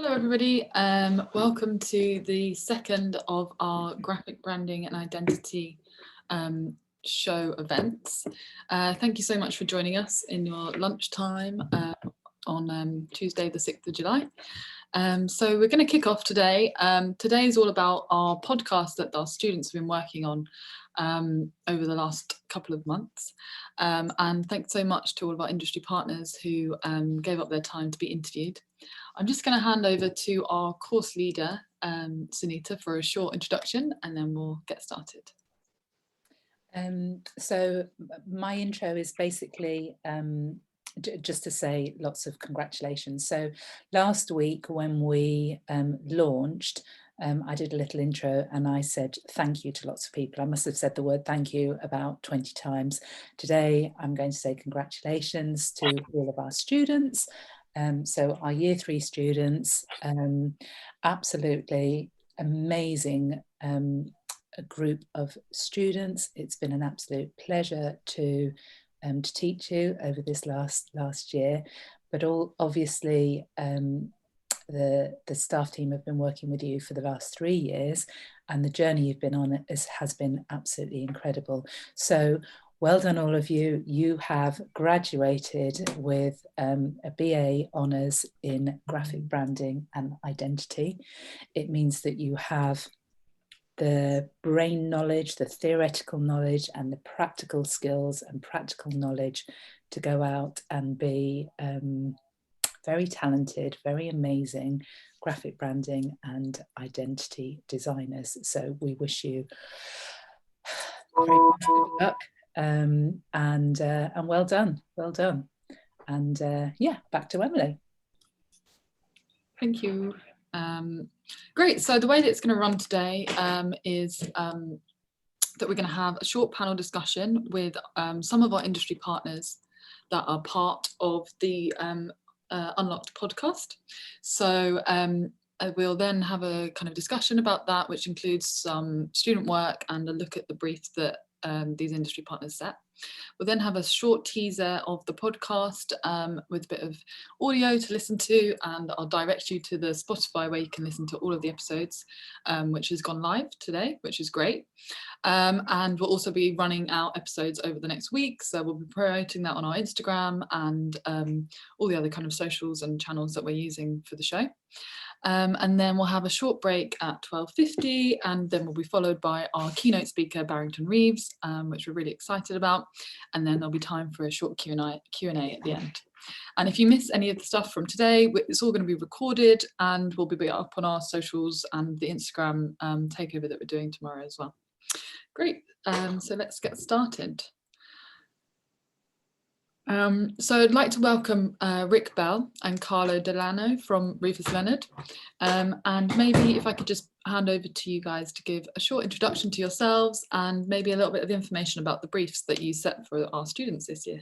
Hello everybody, welcome to the second of our graphic branding and identity show events. Thank you so much for joining us in your lunchtime on Tuesday the 6th of July. So we're going to kick off today. Today is all about our podcast that our students have been working on over the last couple of months. And thanks so much to all of our industry partners who gave up their time to be interviewed. I'm just going to hand over to our course leader, Sunita, for a short introduction, and then we'll get started. So my intro is basically just to say lots of congratulations. So last week when we launched, I did a little intro and I said thank you to lots of people. I must have said the word thank you about 20 times. Today I'm going to say congratulations to all of our students. So our year 3 students, absolutely amazing a group of students. It's been an absolute pleasure to teach you over this last year, but obviously the staff team have been working with you for the last 3 years, and the journey you've been on has been absolutely incredible. So well done all of you. You have graduated with a BA Honours in Graphic Branding and Identity. It means that you have the brain knowledge, the theoretical knowledge, and the practical skills and practical knowledge to go out and be very talented, very amazing graphic branding and identity designers. So we wish you very much good luck. And well done, and yeah, back to Emily. Thank you. Great, so the way that it's going to run today is that we're going to have a short panel discussion with some of our industry partners that are part of the Unlocked podcast. So we'll then have a kind of discussion about that, which includes some student work and a look at the briefs that these industry partners set. We'll then have a short teaser of the podcast with a bit of audio to listen to, and I'll direct you to the Spotify where you can listen to all of the episodes, which has gone live today, which is great. And we'll also be running out episodes over the next week, so we'll be promoting that on our Instagram and all the other kind of socials and channels that we're using for the show. And then we'll have a short break at 12:50, and then we'll be followed by our keynote speaker, Barrington Reeves, which we're really excited about. And then there'll be time for a short Q&A at the end. And if you miss any of the stuff from today, it's all going to be recorded and will be up on our socials and the Instagram takeover that we're doing tomorrow as well. Great, so let's get started. So I'd like to welcome Rick Bell and Carlo Delano from Rufus Leonard, and maybe if I could just hand over to you guys to give a short introduction to yourselves and maybe a little bit of information about the briefs that you set for our students this year.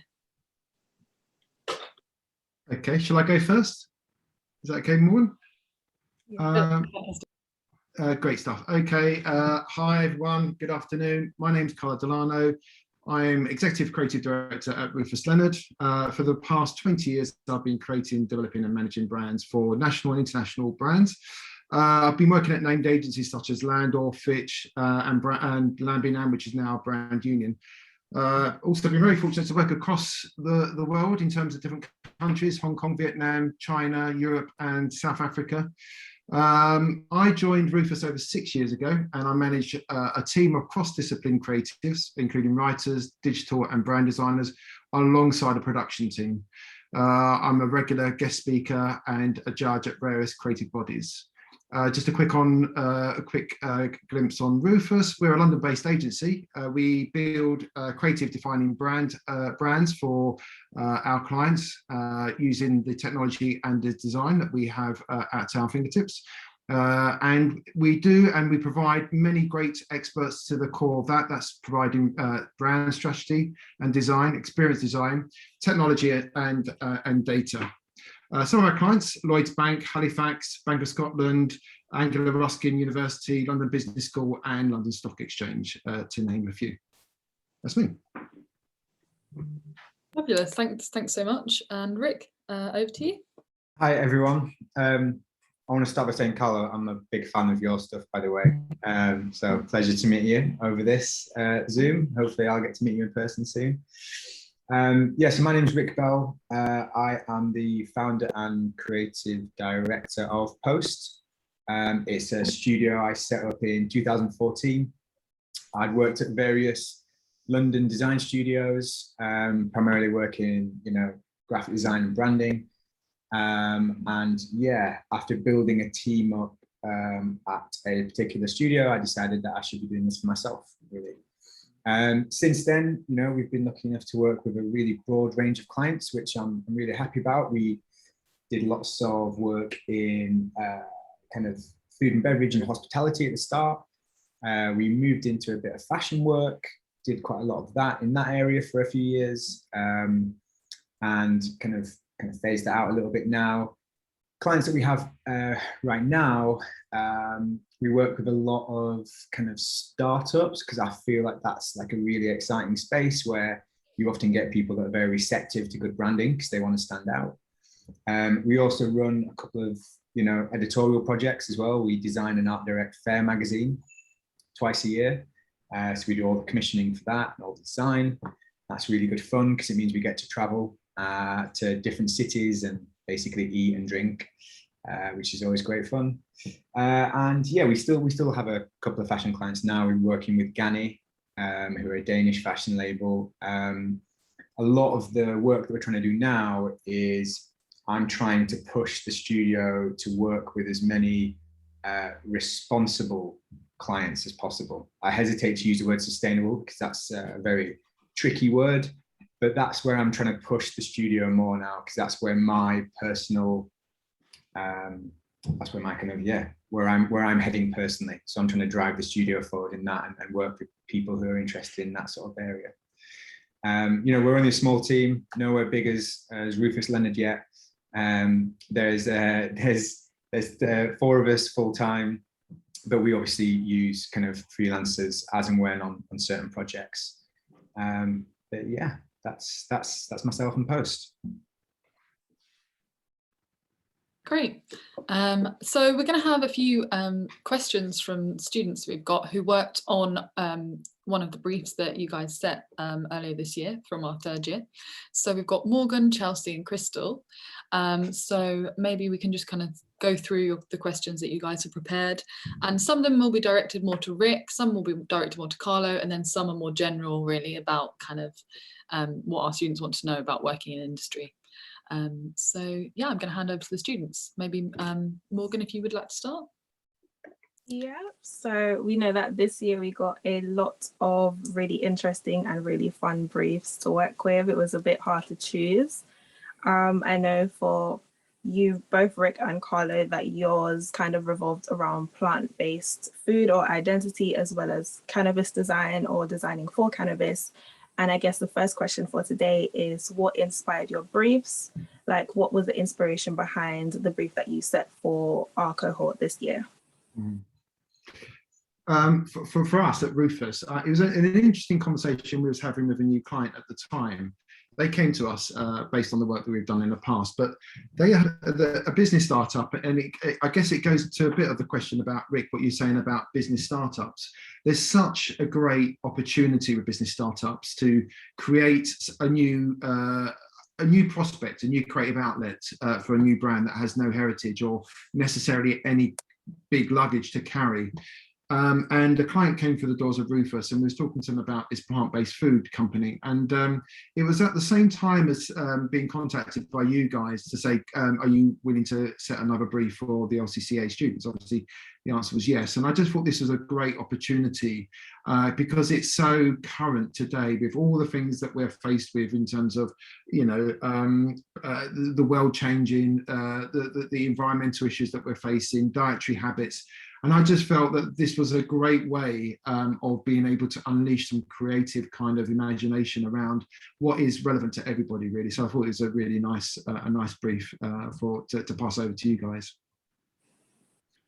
Okay, shall I go first? Is that okay, Morgan? Great stuff. Okay, hi everyone, good afternoon. My name's Carlo Delano. I'm Executive Creative Director at Rufus Leonard. For the past 20 years, I've been creating, developing and managing brands for national and international brands. I've been working at named agencies such as Landor, Fitch and Lambinam, which is now Brand Union. Also been very fortunate to work across the world in terms of different countries: Hong Kong, Vietnam, China, Europe and South Africa. I joined Rufus over 6 years ago, and I manage a team of cross-discipline creatives, including writers, digital and brand designers, alongside a production team. I'm a regular guest speaker and a judge at various creative bodies. Just a quick glimpse on Rufus. We're a London-based agency. We build creative defining brands for our clients using the technology and the design that we have at our fingertips. And we provide many great experts to the core of that. That's providing brand strategy and design, experience design, technology and data. Some of our clients: Lloyds Bank, Halifax, Bank of Scotland, Anglia Ruskin University, London Business School and London Stock Exchange, to name a few. That's me. Fabulous, thanks so much. And Rick, over to you. Hi everyone. I want to start by saying, Carlo, I'm a big fan of your stuff, by the way. So pleasure to meet you over this Zoom. Hopefully I'll get to meet you in person soon. So my name is Rick Bell. I am the founder and creative director of Post. It's a studio I set up in 2014. I'd worked at various London design studios, primarily working, graphic design and branding. After building a team up at a particular studio, I decided that I should be doing this for myself, really. Since then, we've been lucky enough to work with a really broad range of clients, which I'm really happy about. We did lots of work in kind of food and beverage and hospitality at the start. We moved into a bit of fashion work, did quite a lot of that in that area for a few years, and kind of phased that out a little bit now. Clients that we have right now, we work with a lot of kind of startups, because I feel like that's like a really exciting space where you often get people that are very receptive to good branding because they want to stand out. We also run a couple of editorial projects as well. We design and art direct Fair magazine twice a year. So we do all the commissioning for that and all the design. That's really good fun because it means we get to travel to different cities and basically eat and drink, which is always great fun. We still have a couple of fashion clients now. We're working with Ganni, who are a Danish fashion label. A lot of the work that we're trying to do now is I'm trying to push the studio to work with as many responsible clients as possible. I hesitate to use the word sustainable because that's a very tricky word, but that's where I'm trying to push the studio more now, because that's where my personal, where I'm heading personally. So I'm trying to drive the studio forward in that and work with people who are interested in that sort of area. We're only a small team, nowhere big as Rufus Leonard yet. There's 4 of us full time, but we obviously use kind of freelancers as and when on certain projects. That's myself and Post. Great. So we're going to have a few questions from students we've got who worked on one of the briefs that you guys set earlier this year from our 3rd year. So we've got Morgan, Chelsea and Crystal. So maybe we can just kind of go through the questions that you guys have prepared, and some of them will be directed more to Rick, some will be directed more to Carlo, and then some are more general really about kind of what our students want to know about working in industry. I'm going to hand over to the students. Maybe Morgan, if you would like to start. Yeah, so we know that this year we got a lot of really interesting and really fun briefs to work with. It was a bit hard to choose. I know for you both, Rick and Carlo, that yours kind of revolved around plant-based food or identity, as well as cannabis design or designing for cannabis. And I guess the first question for today is, what inspired your briefs? Like, what was the inspiration behind the brief that you set for our cohort this year? For us at Rufus, it was an interesting conversation we was having with a new client at the time. They came to us based on the work that we've done in the past, but they had a business startup, and I guess it goes to a bit of the question about, Rick, what you're saying about business startups. There's such a great opportunity with business startups to create a new prospect, a new creative outlet for a new brand that has no heritage or necessarily any big luggage to carry. And the client came through the doors of Rufus and was talking to them about this plant-based food company. And it was at the same time as being contacted by you guys to say, are you willing to set another brief for the LCCA students? Obviously, the answer was yes. And I just thought this was a great opportunity because it's so current today with all the things that we're faced with in terms of, the world changing, the environmental issues that we're facing, dietary habits. And I just felt that this was a great way of being able to unleash some creative kind of imagination around what is relevant to everybody, really. So I thought it was a really nice brief to pass over to you guys.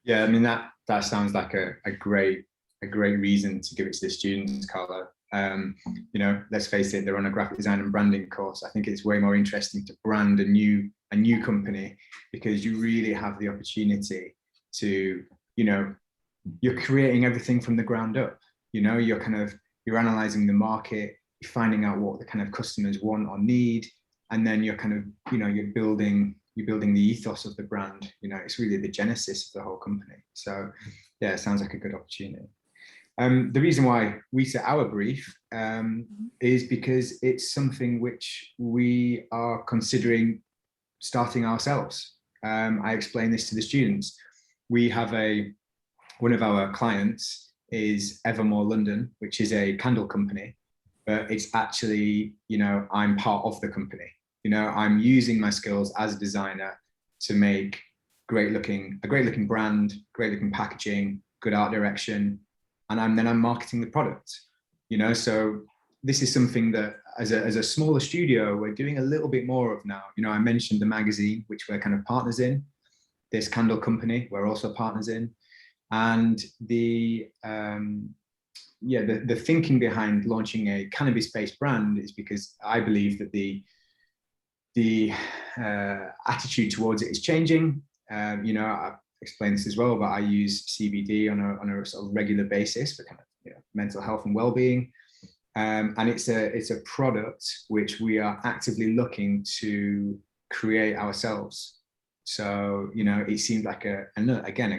Yeah, I mean that sounds like a great reason to give it to the students, Carlo. Let's face it, they're on a graphic design and branding course. I think it's way more interesting to brand a new a new company, because you really have the opportunity to, you know, you're creating everything from the ground up. You know, you're analyzing the market, you're finding out what the kind of customers want or need, and then you're kind of, you know, you're building the ethos of the brand. You know, it's really the genesis of the whole company. So yeah, it sounds like a good opportunity. The reason why we set our brief is because it's something which we are considering starting ourselves. I explain this to the students. We have one of our clients is Evermore London, which is a candle company, but it's actually, you know, I'm part of the company. You know, I'm using my skills as a designer to make a great looking brand, great looking packaging, good art direction, and I'm marketing the product. You know, so this is something that as a smaller studio, we're doing a little bit more of now. You know, I mentioned the magazine, which we're kind of partners in. This candle company, we're also partners in. And the thinking behind launching a cannabis-based brand is because I believe that the attitude towards it is changing. You know, I explained this as well, but I use CBD on a sort of regular basis for kind of, you know, mental health and well-being. And it's a product which we are actively looking to create ourselves. So, you know, it seemed like a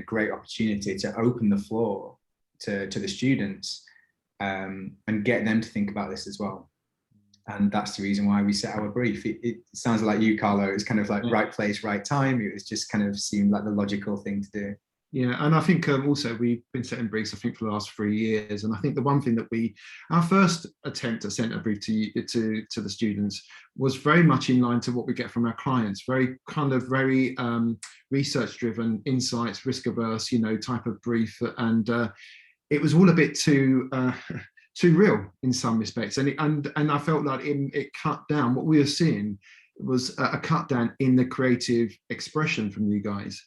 great opportunity to open the floor to the students and get them to think about this as well. And that's the reason why we set our brief. It sounds like you, Carlo. It's kind of like right place, right time. It was just kind of seemed like the logical thing to do. Yeah, and I think also we've been setting briefs, I think, for the last 3 years. And I think the one thing that our first attempt at setting a brief to the students was very much in line to what we get from our clients, very research-driven, insights, risk-averse, you know, type of brief. And it was all a bit too real in some respects. And I felt like it cut down. What we were seeing was a cut down in the creative expression from you guys.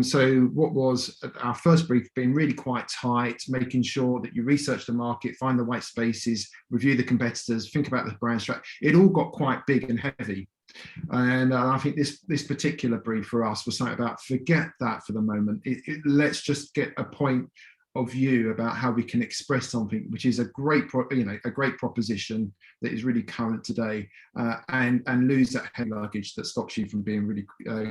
So what was our first brief being really quite tight, making sure that you research the market, find the white spaces, review the competitors, think about the brand strategy. It all got quite big and heavy. And I think this particular brief for us was something about forget that for the moment. Let's just get a point of view about how we can express something which is a great proposition that is really current today, and lose that heavy luggage that stops you from being really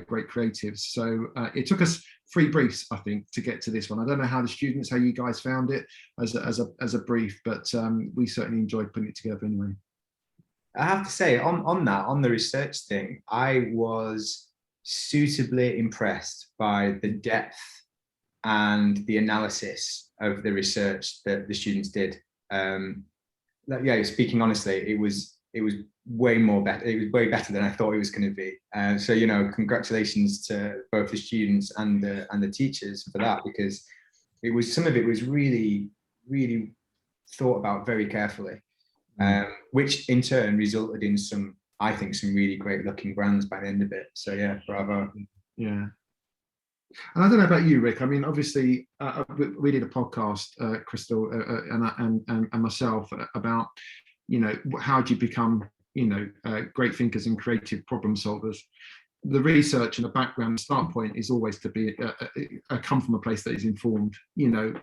great creatives. So it took us 3 briefs, I think, to get to this one. I don't know how you guys found it as a brief, but we certainly enjoyed putting it together anyway. I have to say, on the research thing, I was suitably impressed by the depth and the analysis of the research that the students did. Speaking honestly, it was way better. It was way better than I thought it was going to be. So, you know, congratulations to both the students and the teachers for that, because some of it was really, really thought about very carefully, which in turn resulted in some really great looking brands by the end of it. So yeah, bravo. Yeah. And I don't know about you, Rick. I mean, obviously, we did a podcast, Crystal and myself, about, you know, how do you become, you know, great thinkers and creative problem solvers. The research and the background start point is always to be come from a place that is informed. You know,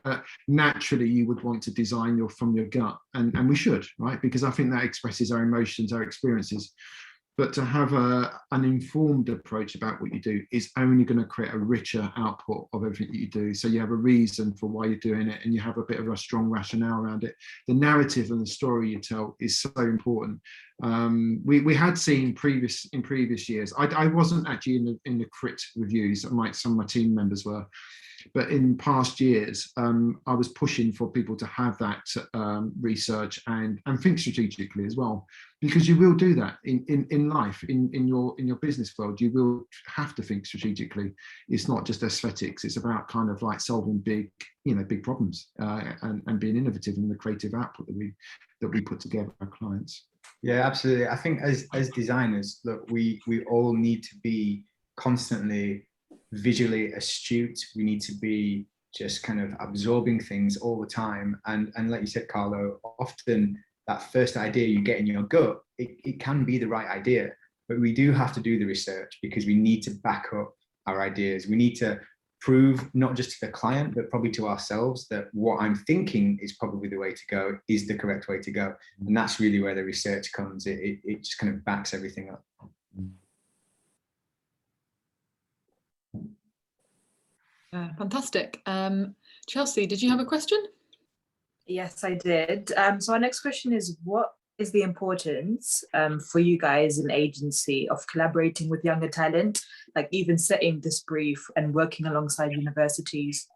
naturally, you would want to design from your gut, and we should, right? Because I think that expresses our emotions, our experiences. But to have an informed approach about what you do is only going to create a richer output of everything that you do. So you have a reason for why you're doing it, and you have a bit of a strong rationale around it. The narrative and the story you tell is so important. We had seen in previous years. I wasn't actually in the crit reviews. Some of my team members were. But in past years, I was pushing for people to have that research and think strategically as well, because you will do that in life, in your business world. You will have to think strategically. It's not just aesthetics. It's about kind of like solving big problems and being innovative in the creative output that we put together for our clients. Yeah, absolutely. I think as designers, look, we all need to be constantly visually astute. We need to be just kind of absorbing things all the time, and like you said, Carlo, often that first idea you get in your gut, it can be the right idea, but we do have to do the research because we need to back up our ideas. We need to prove not just to the client, but probably to ourselves that what I'm thinking is probably the way to go, is the correct way to go. And that's really where the research comes. It just kind of backs everything up. Fantastic. Chelsea, did you have a question? Yes, I did. So our next question is, what is the importance for you guys in agency of collaborating with younger talent, like even setting this brief and working alongside universities?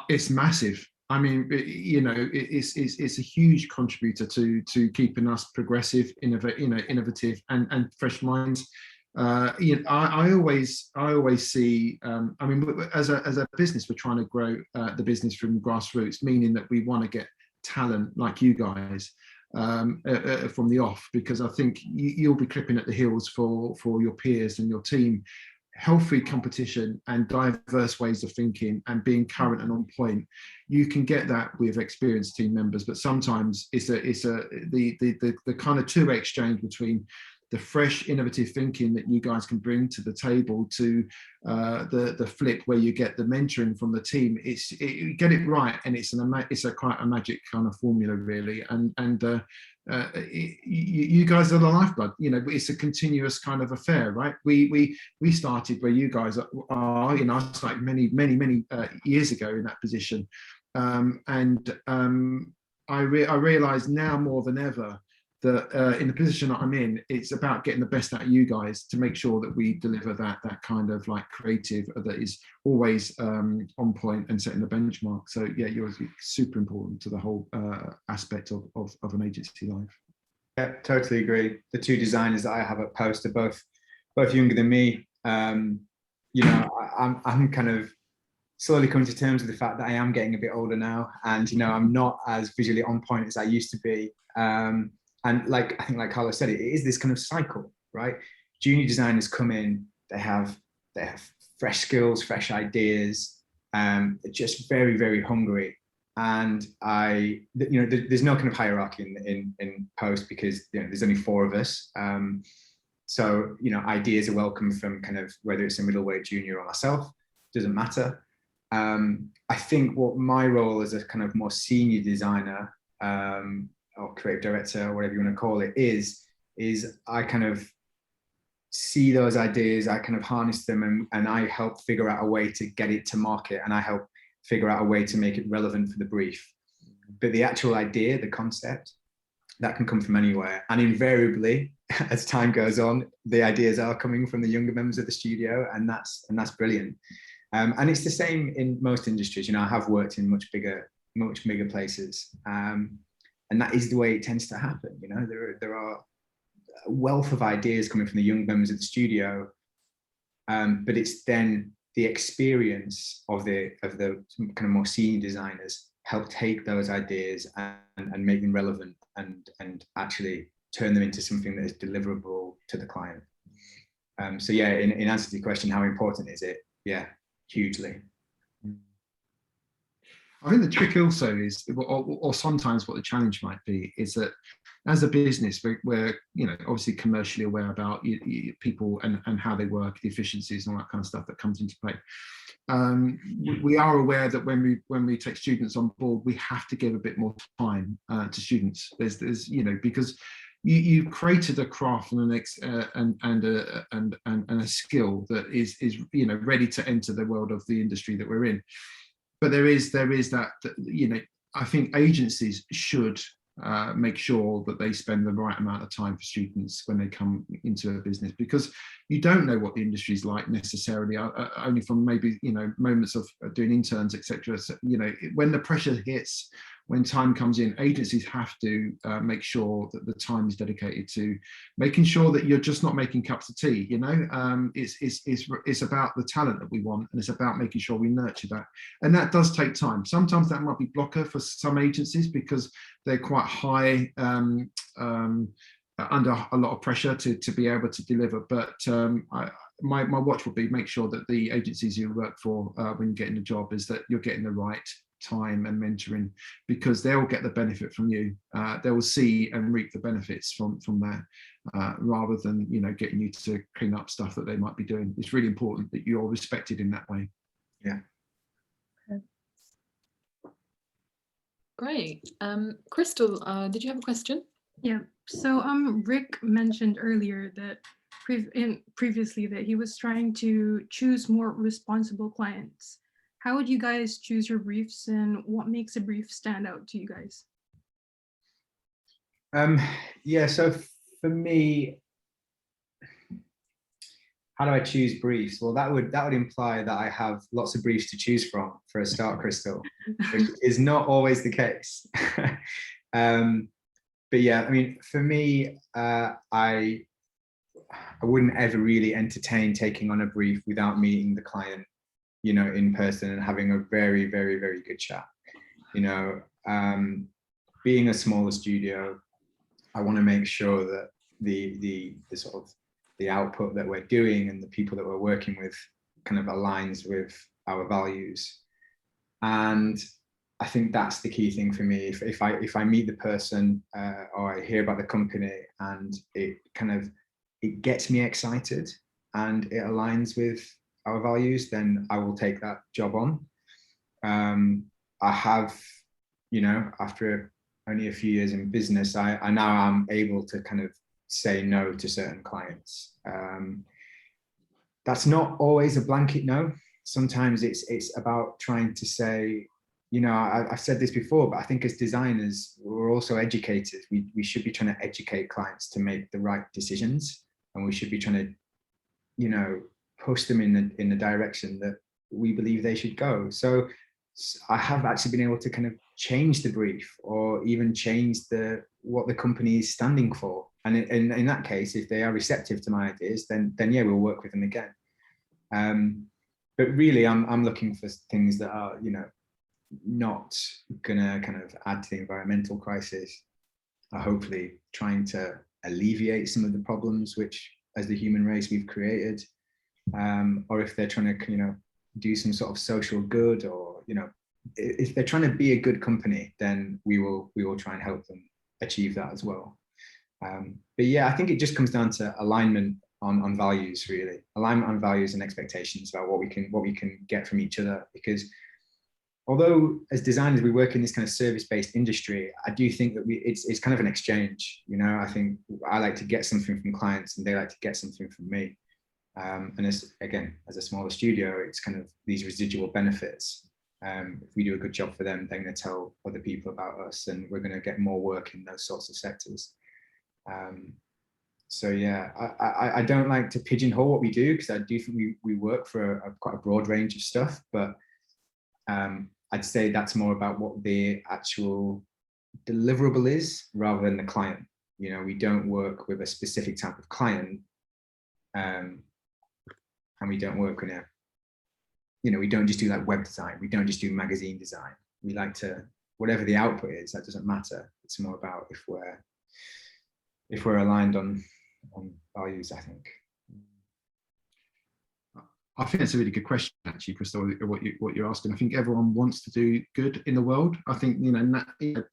It's massive. I mean, you know, it's a huge contributor to keeping us progressive, innovative, and fresh minds. You know, I always see. I mean, as a business, we're trying to grow the business from grassroots, meaning that we want to get talent like you guys from the off, because I think you'll be clipping at the heels for your peers and your team. Healthy competition and diverse ways of thinking and being current and on point. You can get that with experienced team members, but sometimes it's the kind of two-way exchange between the fresh, innovative thinking that you guys can bring to the table to the flip where you get the mentoring from the team. You get it right, and it's quite a magic kind of formula, really. You guys are the lifeblood. You know, it's a continuous kind of affair, right? We started where you guys are. You know, I started many years ago in that position, I realise now more than ever that in the position that I'm in, it's about getting the best out of you guys to make sure that we deliver that kind of like creative that is always on point and setting the benchmark. So yeah, you're super important to the whole aspect of an agency life. Yeah, totally agree. The two designers that I have at Post are both younger than me. You know, I'm kind of slowly coming to terms with the fact that I am getting a bit older now, and you know, I'm not as visually on point as I used to be. And like, I think like Carlos said, it is this kind of cycle, right? Junior designers come in, they have fresh skills, fresh ideas, they're just very, very hungry. And you know, there's no kind of hierarchy in Post because, you know, there's only 4 of us. So, you know, ideas are welcome from kind of whether it's a middleweight junior or myself, doesn't matter. I think what my role as a kind of more senior designer, or creative director, or whatever you want to call it, is I kind of see those ideas, I kind of harness them, and I help figure out a way to get it to market, and I help figure out a way to make it relevant for the brief. But the actual idea, the concept, that can come from anywhere. And invariably, as time goes on, the ideas are coming from the younger members of the studio, and that's brilliant. And it's the same in most industries. You know, I have worked in much bigger places. And that is the way it tends to happen. You know, there are a wealth of ideas coming from the young members of the studio, but it's then the experience of the kind of more senior designers help take those ideas and make them relevant and actually turn them into something that is deliverable to the client. So yeah, in answer to the question, how important is it? Yeah, hugely. I think the trick also is, or sometimes what the challenge might be, is that as a business, we're you know, obviously commercially aware about people and how they work, the efficiencies and all that kind of stuff that comes into play. We are aware that when we take students on board, we have to give a bit more time to students. There's you know, because you've created a craft and a skill that is you know, ready to enter the world of the industry that we're in. But there is that, you know, I think agencies should make sure that they spend the right amount of time for students when they come into a business, because you don't know what the industry's like necessarily, only from maybe, you know, moments of doing interns, etc. So, you know, when the pressure hits, when time comes in, agencies have to make sure that the time is dedicated to making sure that you're just not making cups of tea. You know, it's about the talent that we want, and it's about making sure we nurture that, and that does take time. Sometimes that might be blocker for some agencies because they're quite high under a lot of pressure to be able to deliver. But my watch will be make sure that the agencies you work for when you get in the job is that you're getting the right time and mentoring, because they'll get the benefit from you. They will see and reap the benefits from that, rather than, you know, getting you to clean up stuff that they might be doing. It's really important that you're respected in that way. Yeah. Great. Crystal, did you have a question? Yeah, so Rick mentioned earlier that previously that he was trying to choose more responsible clients. How would you guys choose your briefs, and what makes a brief stand out to you guys? Yeah, so for me, how do I choose briefs? Well, that would imply that I have lots of briefs to choose from for a start, Crystal, which is not always the case. But yeah, I mean, for me, I wouldn't ever really entertain taking on a brief without meeting the client, you know, in person and having a very, very, very good chat. You know, being a smaller studio, I want to make sure that the sort of the output that we're doing and the people that we're working with kind of aligns with our values. And I think that's the key thing for me. If I meet the person or I hear about the company and it gets me excited and it aligns with our values, then I will take that job on. I have, you know, after only a few years in business, I now am able to kind of say no to certain clients. That's not always a blanket no. Sometimes it's about trying to say, you know, I've said this before, but I think as designers, we're also educators. We should be trying to educate clients to make the right decisions, and we should be trying to, you know, push them in the direction that we believe they should go. So I have actually been able to kind of change the brief, or even change what the company is standing for. And in that case, if they are receptive to my ideas, then yeah, we'll work with them again. But really, I'm looking for things that are, you know, not gonna kind of add to the environmental crisis, are hopefully trying to alleviate some of the problems which, as the human race, we've created, or if they're trying to, you know, do some sort of social good, or, you know, if they're trying to be a good company, then we will try and help them achieve that as well. But yeah, I think it just comes down to alignment on values, really. Alignment on values and expectations about what we can get from each other. Because although as designers we work in this kind of service-based industry, I do think that it's kind of an exchange. You know, I think I like to get something from clients and they like to get something from me. And as a smaller studio, it's kind of these residual benefits. If we do a good job for them, they're going to tell other people about us, and we're going to get more work in those sorts of sectors. So yeah, I don't like to pigeonhole what we do, because I do think we work for quite a broad range of stuff, but I'd say that's more about what the actual deliverable is rather than the client. You know, we don't work with a specific type of client, and we don't work in you know, we don't just do like web design. We don't just do magazine design. We like to, whatever the output is, that doesn't matter. It's more about if we're aligned on values, I think. I think that's a really good question, actually, Crystal, what you're asking. I think everyone wants to do good in the world. I think, you know,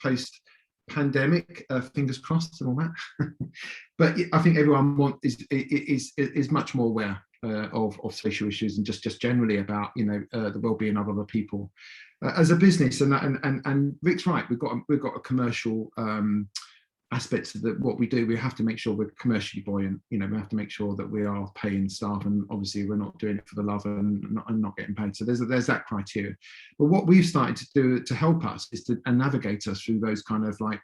post-pandemic, fingers crossed and all that. But I think everyone is much more aware of social issues, and just generally about, you know, the well-being of other people as a business. And Rick's right. We've got a commercial aspects of what we do. We have to make sure we're commercially buoyant. You know, we have to make sure that we are paying staff, and obviously we're not doing it for the love and not getting paid. So there's that criteria. But what we've started to do to help us is to navigate us through those kind of like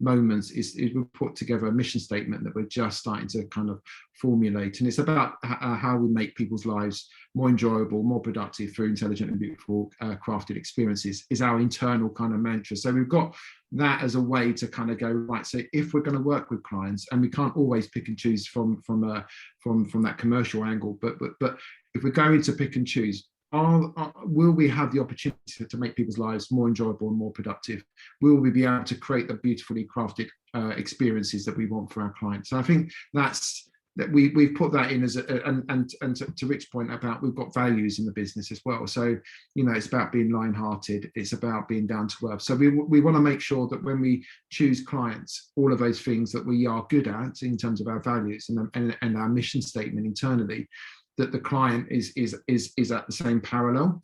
moments is we've put together a mission statement that we're just starting to kind of formulate, and it's about how we make people's lives more enjoyable, more productive through intelligent and beautiful crafted experiences, is our internal kind of mantra. So we've got that as a way to kind of go, right, so if we're going to work with clients, and we can't always pick and choose from that commercial angle, but if we're going to pick and choose, will we have the opportunity to make people's lives more enjoyable and more productive? Will we be able to create the beautifully crafted experiences that we want for our clients? So I think that's that we've put that in as and to Rick's point about we've got values in the business as well. So, you know, it's about being lion-hearted, it's about being down to earth. So we want to make sure that when we choose clients, all of those things that we are good at in terms of our values and our mission statement internally, that the client is at the same parallel.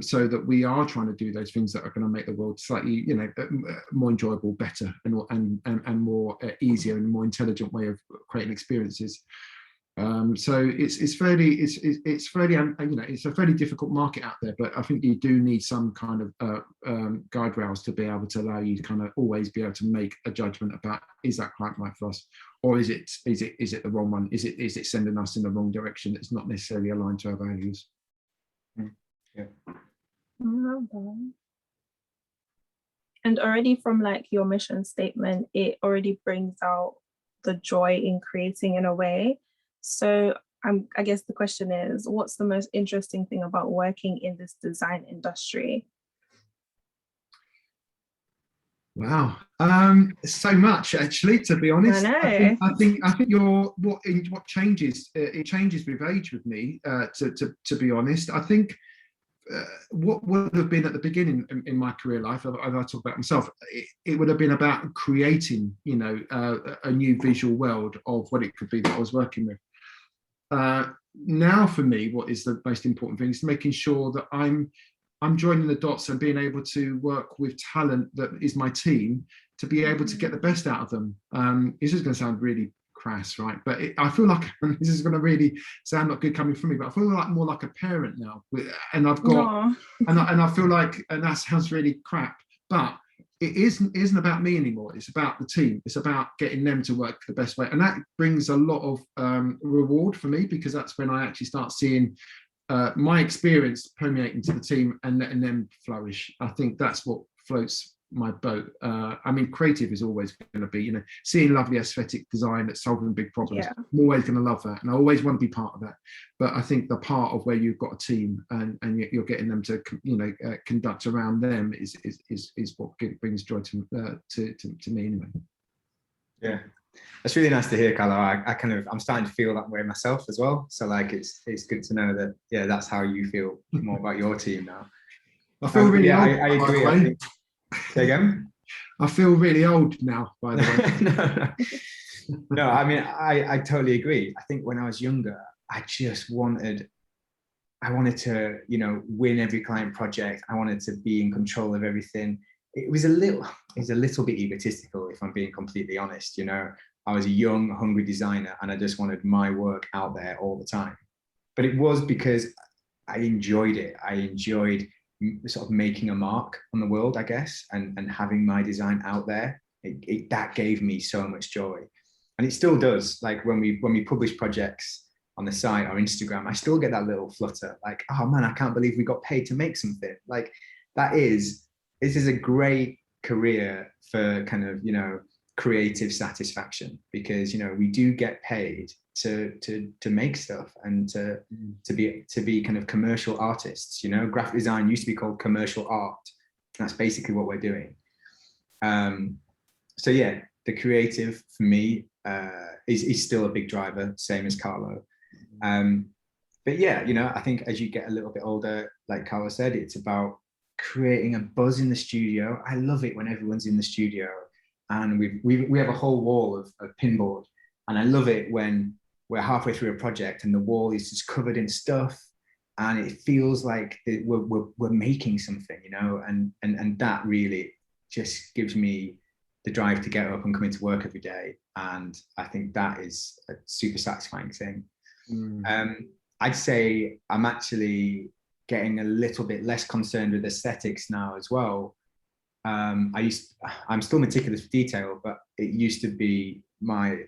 So that we are trying to do those things that are going to make the world slightly, you know, more enjoyable, better, and more easier and more intelligent way of creating experiences. So it's fairly, you know, it's a fairly difficult market out there, but I think you do need some kind of guide rails to be able to allow you to kind of always be able to make a judgment about, is that client right for us, or is it the wrong one? Is it sending us in the wrong direction that's not necessarily aligned to our values? Yeah. And already from like your mission statement, it already brings out the joy in creating in a way. So I guess the question is, what's the most interesting thing about working in this design industry? Wow, so much actually, to be honest. I think what changes, it changes with age with me, to be honest. I think what would have been at the beginning in my career life, if I talk about myself, it would have been about creating, you know, a new visual world of what it could be that I was working with. Now for me, what is the most important thing is making sure that I'm joining the dots and being able to work with talent that is my team to be able to get the best out of them. This is going to sound really crass, right? But I feel like this is going to really sound not good coming from me, but I feel like more like a parent now, and I've got and I feel like, and that sounds really crap, but it isn't about me anymore. It's about the team. It's about getting them to work the best way, and that brings a lot of reward for me, because that's when I actually start seeing my experience permeating to the team and letting them flourish. I think that's what floats my boat. I mean, creative is always going to be, you know, seeing lovely aesthetic design that's solving big problems. Yeah. I'm always going to love that, and I always want to be part of that. But I think the part of where you've got a team and you're getting them to, you know, conduct around them is what brings joy to me anyway. Yeah, that's really nice to hear, Carlo. I'm starting to feel that way myself as well. So like, it's good to know that, yeah, that's how you feel more about your team now. I feel really old. I agree. I think, say again? I feel really old now, by the way. No, I mean, I totally agree. I think when I was younger, I just wanted to, you know, win every client project. I wanted to be in control of everything. It was a little bit egotistical, if I'm being completely honest. You know, I was a young, hungry designer, and I just wanted my work out there all the time. But it was because I enjoyed it. I enjoyed sort of making a mark on the world, I guess, and having my design out there. That gave me so much joy, and it still does. Like when we publish projects on the site or Instagram, I still get that little flutter, like, oh man, I can't believe we got paid to make something. Like this is a great career for kind of, you know, creative satisfaction, because, you know, we do get paid to make stuff and to be kind of commercial artists. You know, graphic design used to be called commercial art. That's basically what we're doing. So yeah, the creative for me is still a big driver, same as Carlo. But yeah, you know, I think as you get a little bit older, like Carlo said, it's about creating a buzz in the studio. I love it when everyone's in the studio and we have a whole wall of pinboard, and I love it when we're halfway through a project and the wall is just covered in stuff and it feels like we're making something, you know, and that really just gives me the drive to get up and come into work every day. And I think that is a super satisfying thing. I'd say I'm actually getting a little bit less concerned with aesthetics now as well. I'm still meticulous with detail, but it used to be my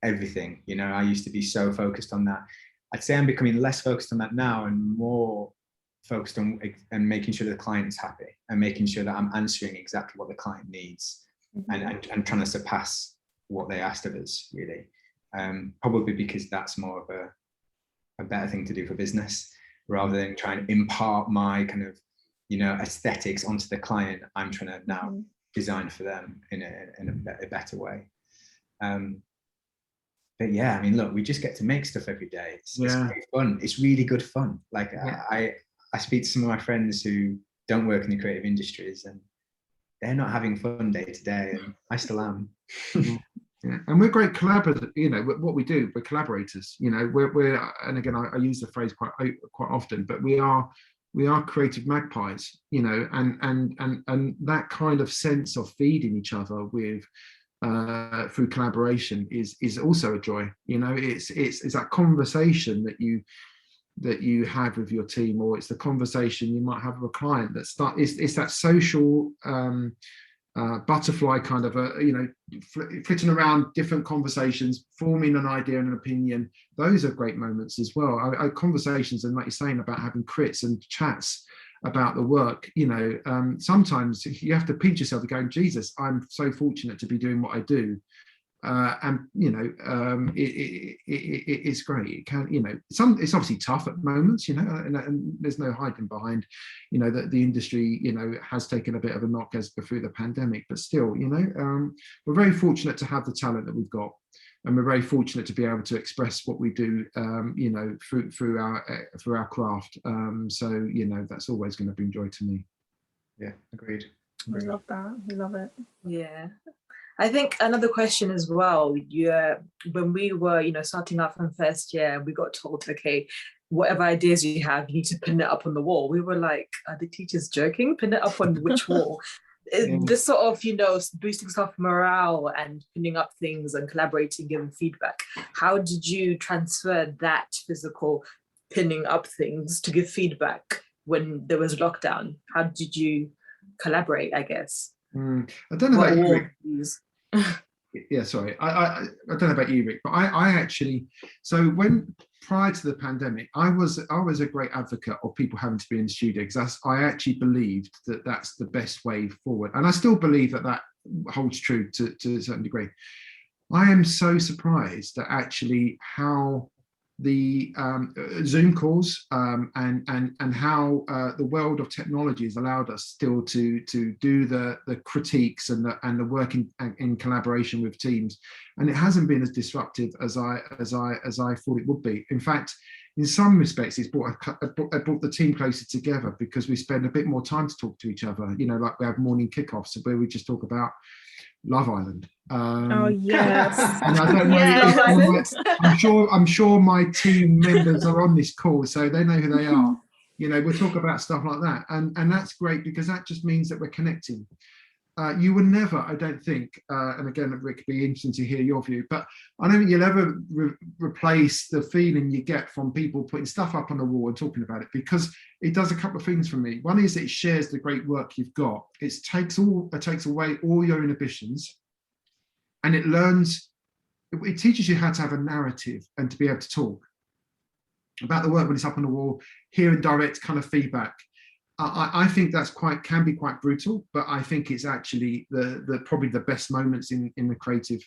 everything, you know. I used to be so focused on that. I'd say I'm becoming less focused on that now and more focused on and making sure the client is happy and making sure that I'm answering exactly what the client needs, and trying to surpass what they asked of us, really. Probably because that's more of a better thing to do for business, rather than trying to impart my kind of, you know, aesthetics onto the client. I'm trying to now design for them in a better way. But but yeah, I mean, look, we just get to make stuff every day. It's great fun. It's really good fun. Like I speak to some of my friends who don't work in the creative industries, and they're not having fun day to day, and I still am. Yeah. And we're great collaborators. You know, what we do, we're collaborators. You know, we're and again, I use the phrase quite often, but we are creative magpies. You know, and that kind of sense of feeding each other with through collaboration is also a joy. You know, it's that conversation that you have with your team, or it's the conversation you might have with a client that it's that social butterfly kind of flitting around different conversations, forming an idea and an opinion. Those are great moments as well. Conversations, and like you're saying about having crits and chats about the work, you know, sometimes you have to pinch yourself and go, Jesus, I'm so fortunate to be doing what I do. And you know, it's great. It can, you know, it's obviously tough at moments, you know, and there's no hiding behind, you know, that the industry, you know, has taken a bit of a knock as through the pandemic, but still, you know, we're very fortunate to have the talent that we've got, and we're very fortunate to be able to express what we do, you know, through our craft. So, you know, that's always going to bring joy to me. Yeah, agreed. We love that. We love it. Yeah. I think another question as well, when we were, you know, starting out from first year, we got told, okay, whatever ideas you have, you need to pin it up on the wall. We were like, are the teachers joking? Pin it up on which wall? This sort of, you know, boosting staff morale and pinning up things and collaborating, giving feedback. How did you transfer that physical pinning up things to give feedback when there was lockdown? How did you collaborate, I guess? I don't know about you, Rick. Yeah, sorry. I don't know about you, Rick, but I actually, so when prior to the pandemic, I was a great advocate of people having to be in the studio, because I actually believed that that's the best way forward, and I still believe that holds true to a certain degree. I am so surprised at actually how the Zoom calls and how the world of technology has allowed us still to do the critiques and the work in collaboration with teams, and it hasn't been as disruptive as I thought it would be. In fact, in some respects, it's brought the team closer together, because we spend a bit more time to talk to each other. You know, like we have morning kickoffs where we just talk about Love Island. Oh yes. And I don't know. Yes. I'm sure my team members are on this call, so they know who they are. You know, we'll talk about stuff like that, and that's great, because that just means that we're connecting. You will never, I don't think, and again, Rick, it'd be interesting to hear your view, but I don't think you'll ever replace the feeling you get from people putting stuff up on the wall and talking about it, because it does a couple of things for me. One is it shares the great work you've got. It takes away all your inhibitions, and it teaches you how to have a narrative and to be able to talk about the work when it's up on the wall, hearing direct kind of feedback. I think that's can be quite brutal, but I think it's actually probably the best moments in the creative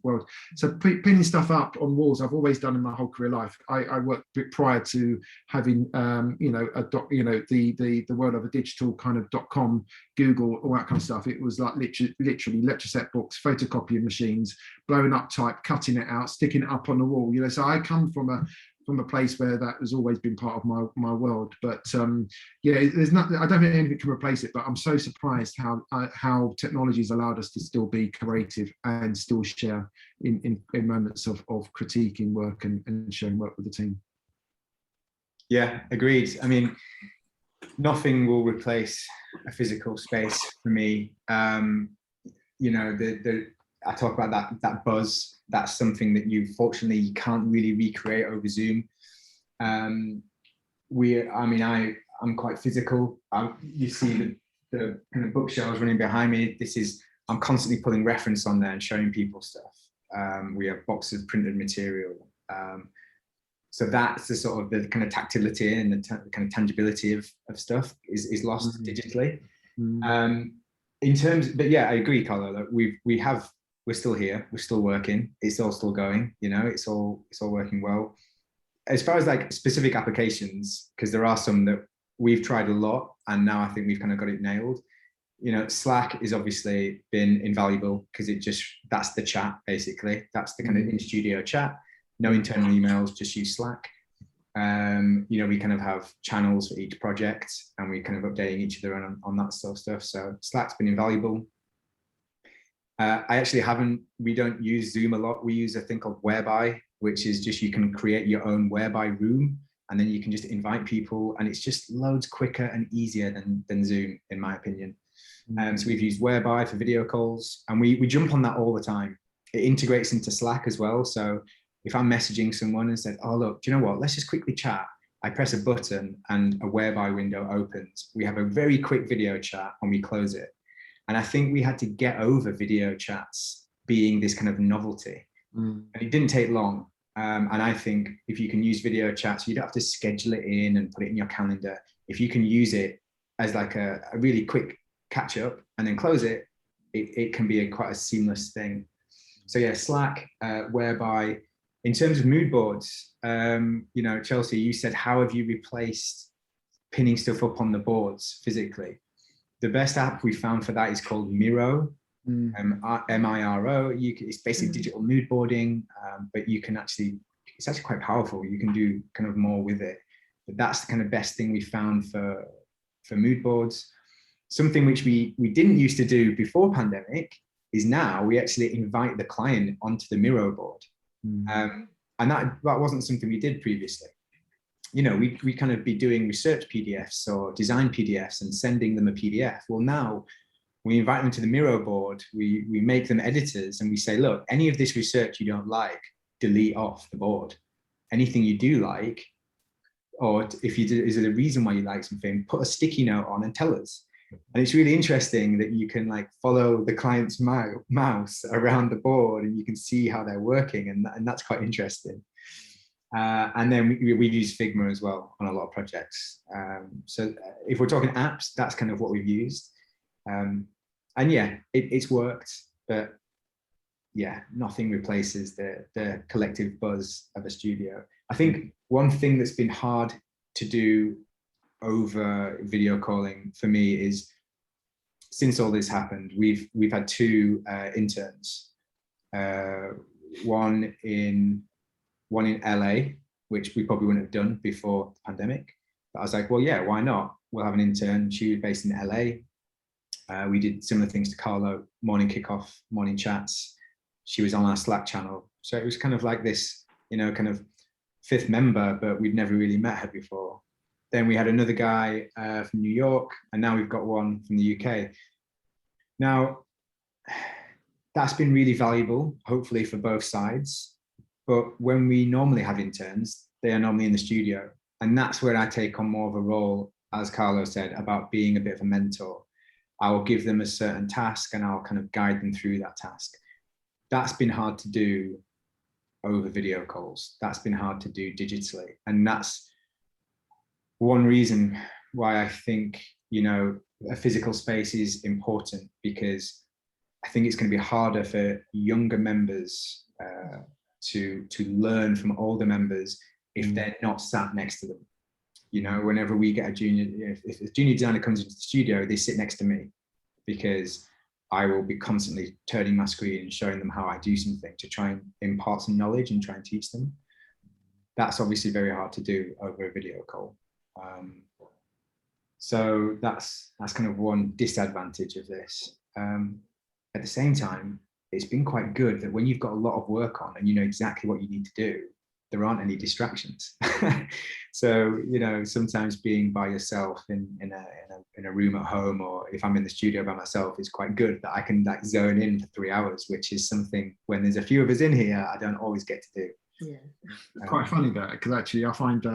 world. So pinning stuff up on walls, I've always done in my whole career life. I worked prior to having the world of a digital kind of .com, Google, all that kind of stuff. It was like literally lecture set books, photocopying machines, blowing up type, cutting it out, sticking it up on the wall. You know, so I come from a place where that has always been part of my world. But yeah, there's nothing, I don't think anything can replace it, but I'm so surprised how technology has allowed us to still be creative and still share in moments of critiquing work and sharing work with the team. Yeah, agreed. I mean, nothing will replace a physical space for me. You know, I talk about that buzz. That's something that you can't really recreate over Zoom. I'm quite physical. You see the kind of bookshelves running behind me. I'm constantly pulling reference on there and showing people stuff. We have boxes of printed material. So that's the sort of the kind of tactility and the kind of tangibility of stuff is lost digitally. But yeah, I agree, Carlo, that we're still here, we're still working, it's all still going, you know, it's all working well. As far as like specific applications, because there are some that we've tried a lot and now I think we've kind of got it nailed, Slack has obviously been invaluable because that's the chat, basically. That's the kind of in-studio chat. No internal emails, just use Slack. We kind of have channels for each project, and we kind of updating each other on that sort of stuff. So Slack's been invaluable. We don't use Zoom a lot. We use a thing called Whereby, which is just, you can create your own Whereby room, and then you can just invite people, and it's just loads quicker and easier than Zoom, in my opinion. So we've used Whereby for video calls, and we jump on that all the time. It integrates into Slack as well. So if I'm messaging someone and said, oh, look, do you know what? Let's just quickly chat. I press a button and a Whereby window opens. We have a very quick video chat and we close it. And I think we had to get over video chats being this kind of novelty. And it didn't take long. And I think if you can use video chats, you don't have to schedule it in and put it in your calendar. If you can use it as like a really quick catch up and then close it, it can be quite a seamless thing. So yeah, Slack, Whereby. In terms of mood boards, Chelsea, you said, how have you replaced pinning stuff up on the boards physically? The best app we found for that is called Miro, M-I-R-O. It's basically digital mood boarding, but it's actually quite powerful. You can do kind of more with it. But that's the kind of best thing we found for mood boards. Something which we didn't used to do before pandemic is now we actually invite the client onto the Miro board. And that wasn't something we did previously. We kind of be doing research PDFs or design PDFs and sending them a PDF. Well, now we invite them to the Miro board, we make them editors, and we say, look, any of this research you don't like, delete off the board. Anything you do like, or if you do, is there a reason why you like something, put a sticky note on and tell us. And it's really interesting that you can like follow the client's mouse around the board and you can see how they're working, and that's quite interesting. And then we use Figma as well on a lot of projects. So if we're talking apps, that's kind of what we've used. And yeah, it's worked, but yeah, nothing replaces the collective buzz of a studio. I think one thing that's been hard to do over video calling for me is, since all this happened, we've had two interns, one in LA, which we probably wouldn't have done before the pandemic. But I was like, well, yeah, why not? We'll have an intern. She was based in LA. We did similar things to Carlo, morning kickoff, morning chats. She was on our Slack channel. So it was kind of like this, kind of fifth member, but we'd never really met her before. Then we had another guy from New York, and now we've got one from the UK. Now, that's been really valuable, hopefully for both sides. But when we normally have interns, they are normally in the studio. And that's where I take on more of a role, as Carlo said, about being a bit of a mentor. I will give them a certain task and I'll kind of guide them through that task. That's been hard to do over video calls. That's been hard to do digitally. And that's one reason why I think, a physical space is important, because I think it's going to be harder for younger members to learn from older members if they're not sat next to them. Whenever we get if a junior designer comes into the studio, they sit next to me, because I will be constantly turning my screen and showing them how I do something to try and impart some knowledge and try and teach them. That's obviously very hard to do over a video call. So that's kind of one disadvantage of this. At the same time, it's been quite good that when you've got a lot of work on and you know exactly what you need to do, there aren't any distractions. So, sometimes being by yourself in a room at home, or if I'm in the studio by myself, is quite good that I can like zone in for 3 hours, which is something when there's a few of us in here, I don't always get to do. Yeah. It's quite funny that, because actually I find,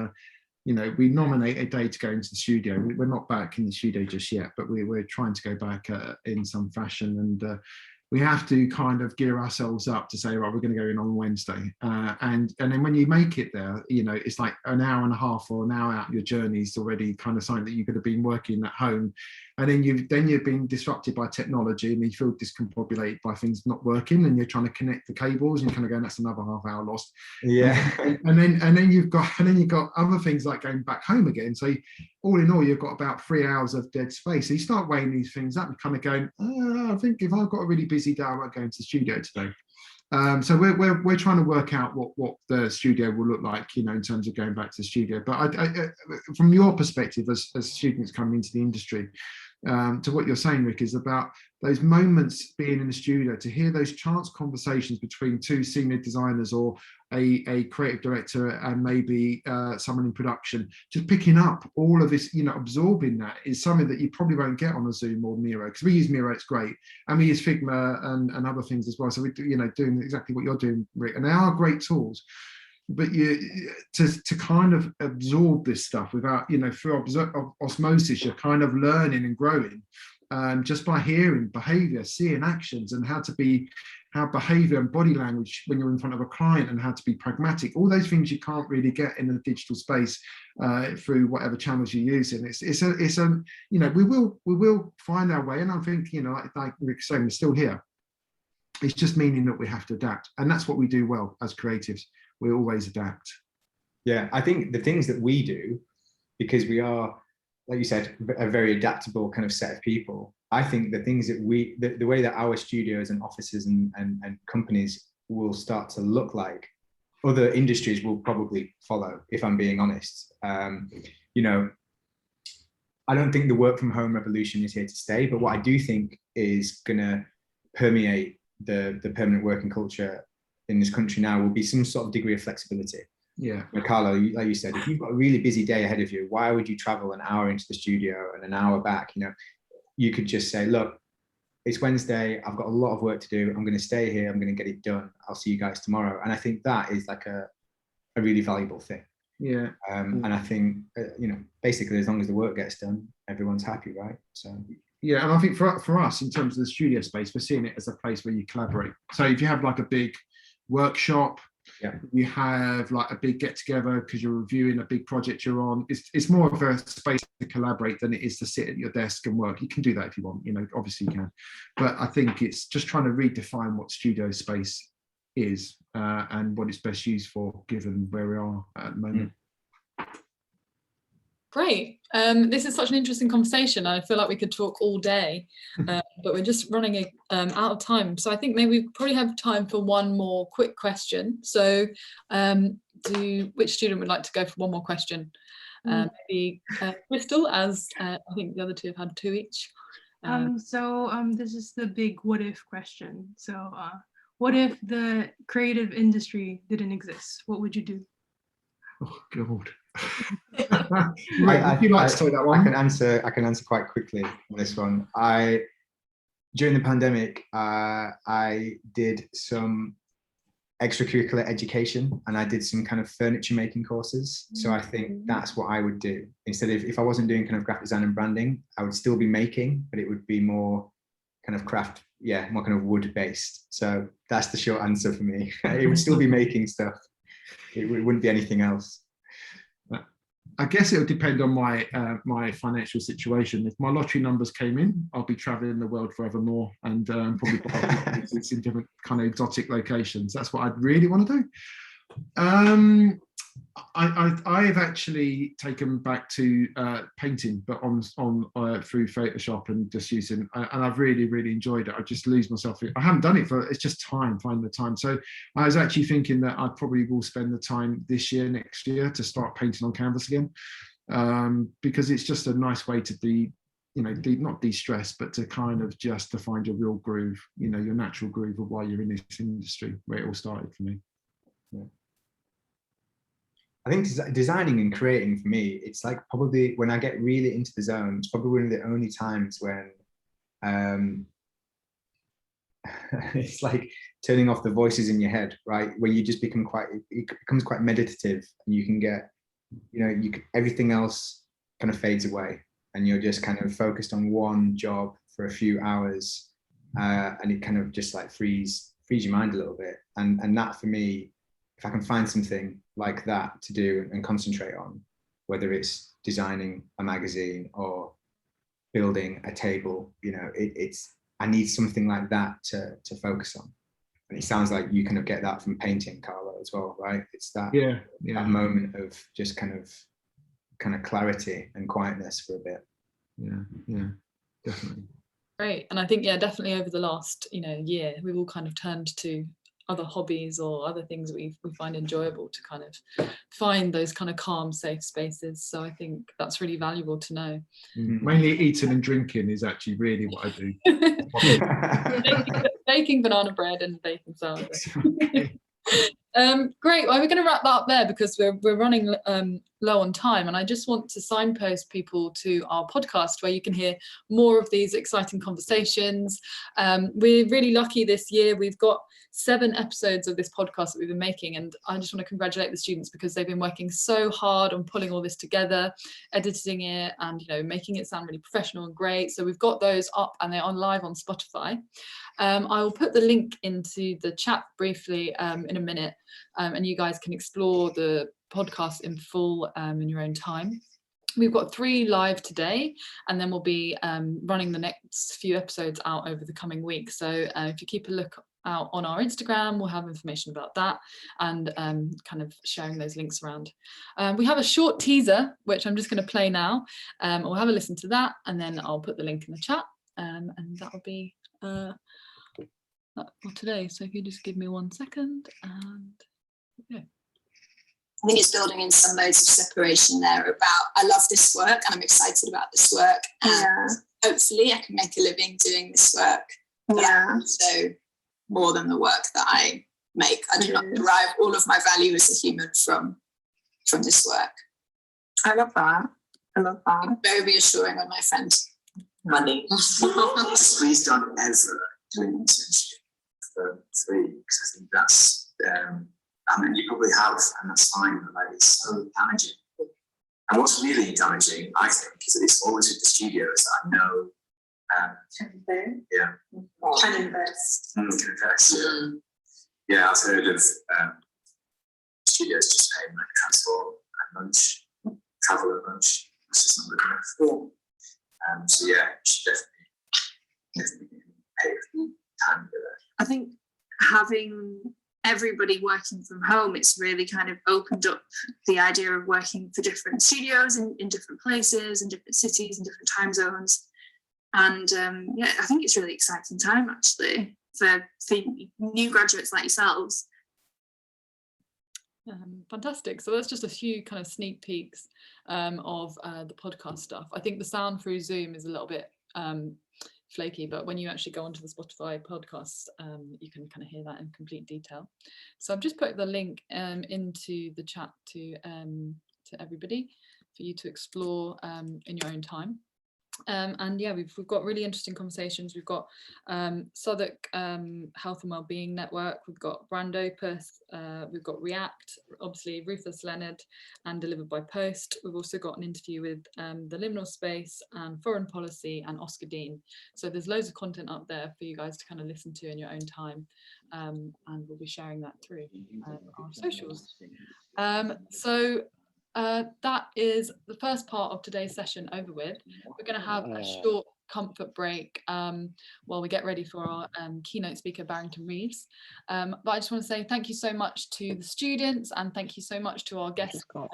we nominate a day to go into the studio. We're not back in the studio just yet, but we're trying to go back in some fashion, and we have to kind of gear ourselves up to say, right, we're going to go in on Wednesday. And then when you make it there, it's like an hour and a half or an hour out of your journey is already kind of something that you could have been working at home. And then you've been disrupted by technology, and you feel discombobulated by things not working, and you're trying to connect the cables, and you're kind of going, that's another half hour lost. Yeah. And then you've got other things like going back home again. So all in all, you've got about 3 hours of dead space. So you start weighing these things up and kind of going, I think if I've got a really busy day, I won't go into the studio today. So we're trying to work out what the studio will look like, you know, in terms of going back to the studio. But from your perspective, as students coming into the industry, to what you're saying, Rick, is about those moments being in the studio, to hear those chance conversations between two senior designers or a creative director and maybe someone in production, just picking up all of this, you know, absorbing that is something that you probably won't get on a Zoom or Miro, because we use Miro, it's great, and we use Figma and other things as well. So we do, you know, doing exactly what you're doing, Rick, and they are great tools. But to kind of absorb this stuff without, you know, through osmosis, you're kind of learning and growing just by hearing behavior, seeing actions, and how behavior and body language when you're in front of a client, and how to be pragmatic. All those things you can't really get in the digital space through whatever channels you're using. It's a you know, we will find our way, and I think, you know, like Rick's saying, we're still here. It's just meaning that we have to adapt, and that's what we do well as creatives. We always adapt. Yeah, I think the things that we do, because we are, like you said, a very adaptable kind of set of people. I think the things that the way that our studios and offices and companies will start to look like, other industries will probably follow, if I'm being honest. You know, I don't think the work from home revolution is here to stay, but what I do think is going to permeate the permanent working culture in this country now will be some sort of degree of flexibility. Yeah. Carlo, like you said, if you've got a really busy day ahead of you, why would you travel an hour into the studio and an hour back? You know, you could just say, look, it's Wednesday, I've got a lot of work to do, I'm going to stay here, I'm going to get it done, I'll see you guys tomorrow. And I think that is like a really valuable thing. Yeah. And I think, you know, basically, as long as the work gets done, everyone's happy, right? So yeah, and I think for us, in terms of the studio space, we're seeing it as a place where you collaborate. So if you have like a big workshop, yeah, you have like a big get together because you're reviewing a big project you're on, it's more of a space to collaborate than it is to sit at your desk and work. You can do that if you want, you know, obviously you can, but I think it's just trying to redefine what studio space is and what it's best used for, given where we are at the moment. Great. This is such an interesting conversation. I feel like we could talk all day, but we're just running out of time. So I think maybe we probably have time for one more quick question. So which student would like to go for one more question? Maybe Crystal, as I think the other two have had two each. This is the big what if question. So what if the creative industry didn't exist? What would you do? Oh God. Would you like to say that one? I can answer quite quickly on this one. During the pandemic, I did some extracurricular education, and I did some kind of furniture making courses. So I think that's what I would do. Instead of, if I wasn't doing kind of graphic design and branding, I would still be making, but it would be more kind of craft, yeah, more kind of wood based. So that's the short answer for me. It would still be making stuff. It wouldn't be anything else. I guess it would depend on my my financial situation. If my lottery numbers came in, I'll be traveling the world forevermore, and probably in different kind of exotic locations. That's what I'd really want to do. I've actually taken back to painting, but on through Photoshop and just using, and I've really enjoyed it. I just lose myself. I haven't done it it's just finding the time. So I was actually thinking that I probably will spend the time this year, next year, to start painting on canvas again, because it's just a nice way to not de-stress, but to kind of just to find your real groove, you know, your natural groove of why you're in this industry, where it all started for me. Yeah. I think designing and creating for me, it's like probably when I get really into the zone, it's probably one of the only times when it's like turning off the voices in your head, right? When you just become it becomes quite meditative, and you can get, you know, everything else kind of fades away, and you're just kind of focused on one job for a few hours, and it kind of just like frees your mind a little bit. And that for me, if I can find something like that to do and concentrate on, whether it's designing a magazine or building a table, you know, I need something like that to focus on. And it sounds like you kind of get that from painting, Carlo, as well, right? It's that, that moment of just kind of kind of clarity and quietness for a bit. Yeah, definitely. Great. And I think, yeah, definitely over the last, year, we've all kind of turned to other hobbies or other things that we find enjoyable to kind of find those kind of calm, safe spaces. So I think that's really valuable to know. Mainly eating and drinking is actually really what I do. Baking banana bread and baking sourdough. Great. Well, we're going to wrap that up there because we're running low on time, and I just want to signpost people to our podcast where you can hear more of these exciting conversations. We're really lucky this year. We've got 7 episodes of this podcast that we've been making, and I just want to congratulate the students because they've been working so hard on pulling all this together, editing it, and making it sound really professional and great. So we've got those up and they're on live on Spotify. I will put the link into the chat briefly in a minute, and you guys can explore the podcast in full in your own time. We've got 3 live today, and then we'll be running the next few episodes out over the coming week. So if you keep a look out on our Instagram, we'll have information about that and kind of sharing those links around. We have a short teaser, which I'm just going to play now. We'll have a listen to that, and then I'll put the link in the chat, and that will be for today. So if you just give me 1 second, and yeah. I think it's building in some modes of separation there about, I love this work and I'm excited about this work, and hopefully I can make a living doing this work. But so more than the work that I make. I do not derive all of my value as a human from this work. I love that. I'm very reassuring when my friend money. Please don't ever do an internship for free, because I think that's you probably have, and that's fine, but it's so damaging. And what's really damaging, I think, is that it's always with the studios that I know Can invest. Can invest. Yeah, I've heard of studios just paying like transport and lunch, travel and lunch. That's just not good enough. So yeah, you should definitely pay for time together. I think having everybody working from home, it's really kind of opened up the idea of working for different studios in different places, in different cities, in different time zones. And I think it's a really exciting time actually for new graduates like yourselves. Fantastic. So that's just a few kind of sneak peeks of the podcast stuff. I think the sound through Zoom is a little bit flaky, but when you actually go onto the Spotify podcast, you can kind of hear that in complete detail. So I've just put the link into the chat to everybody for you to explore in your own time. And yeah, we've got really interesting conversations. We've got Southwark Health and Wellbeing Network, we've got Brand Opus, we've got React, obviously Rufus Leonard, and Delivered by Post. We've also got an interview with the Liminal Space and Foreign Policy and Oscar Dean. So there's loads of content up there for you guys to kind of listen to in your own time, and we'll be sharing that through our socials. That is the first part of today's session over with. We're going to have a short comfort break while we get ready for our keynote speaker, Barrington Reeves. But I just want to say thank you so much to the students, and thank you so much to our guests for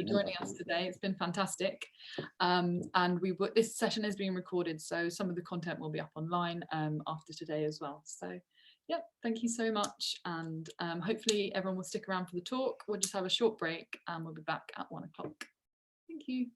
joining us today. It's been fantastic. And this session is being recorded, so some of the content will be up online after today as well. So yep, thank you so much, and hopefully everyone will stick around for the talk. We'll just have a short break and we'll be back at 1 o'clock. Thank you.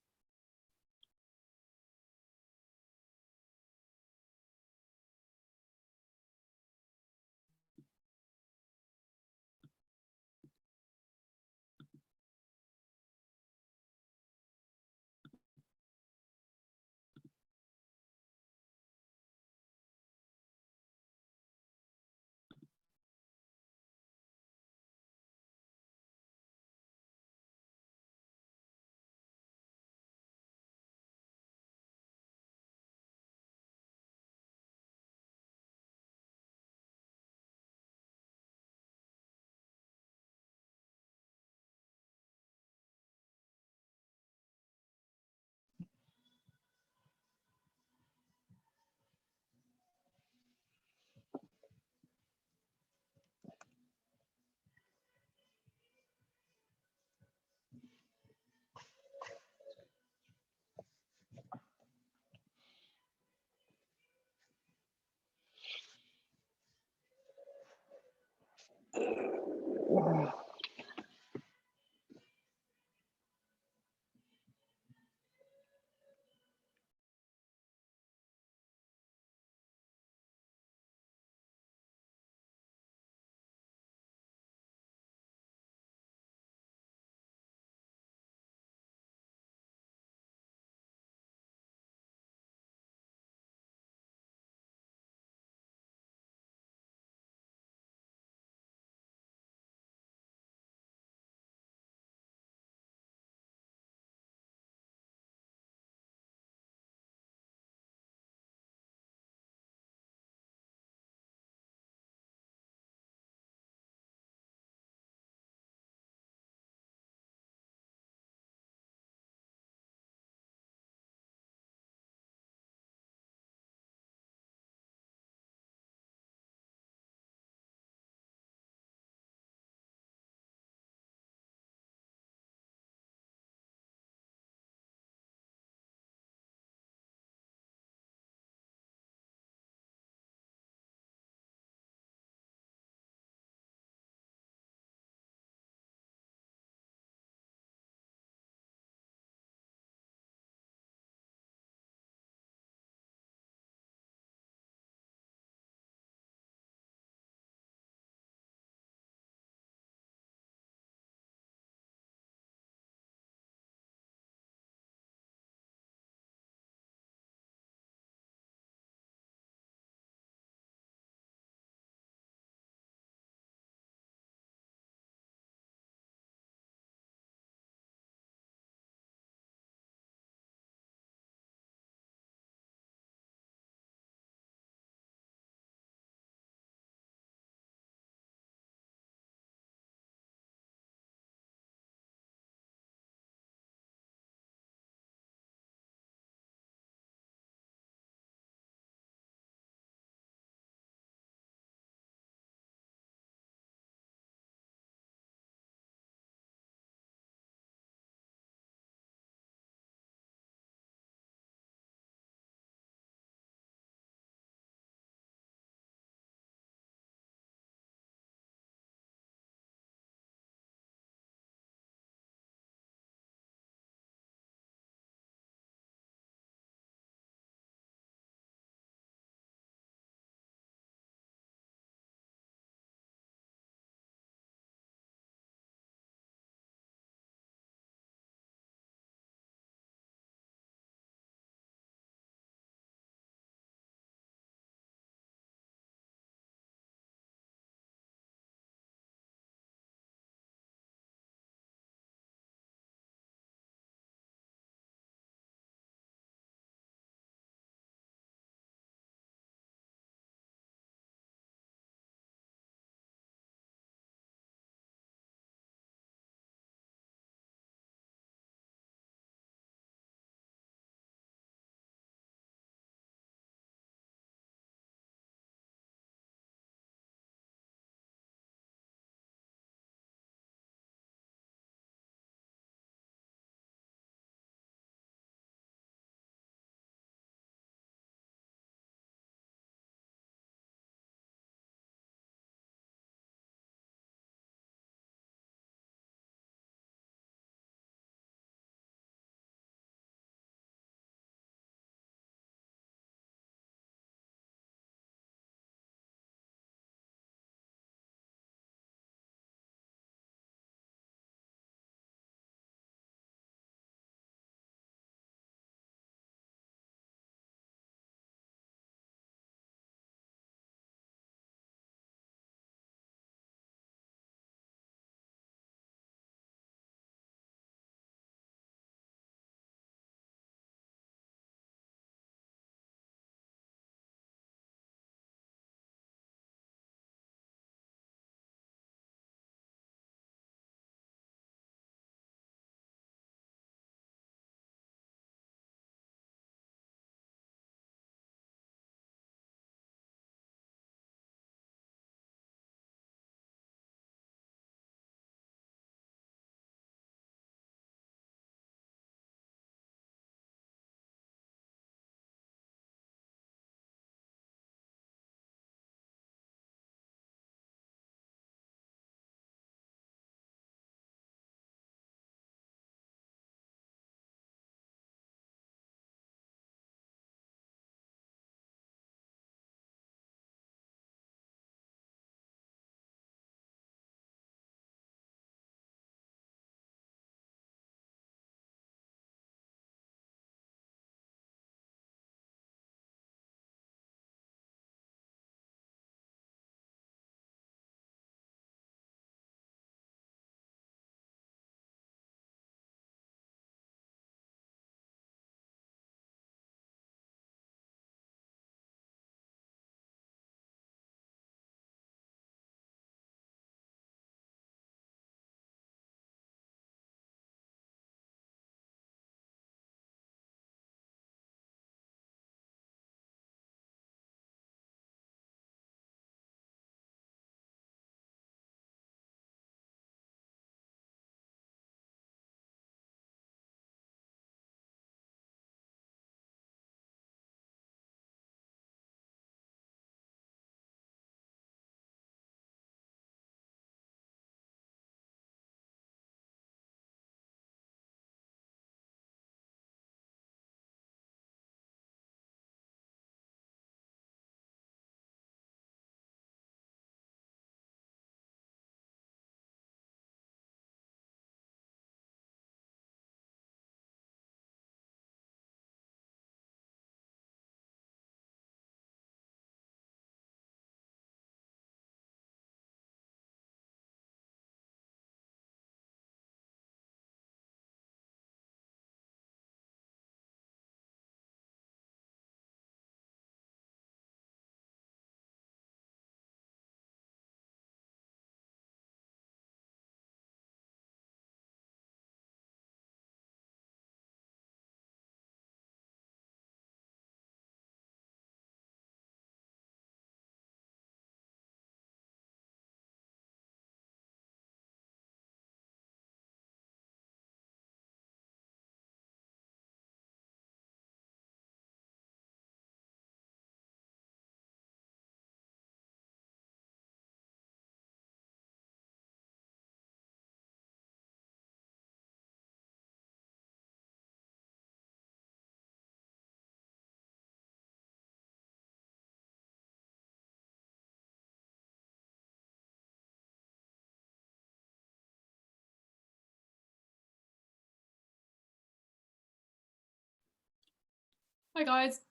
Hi guys.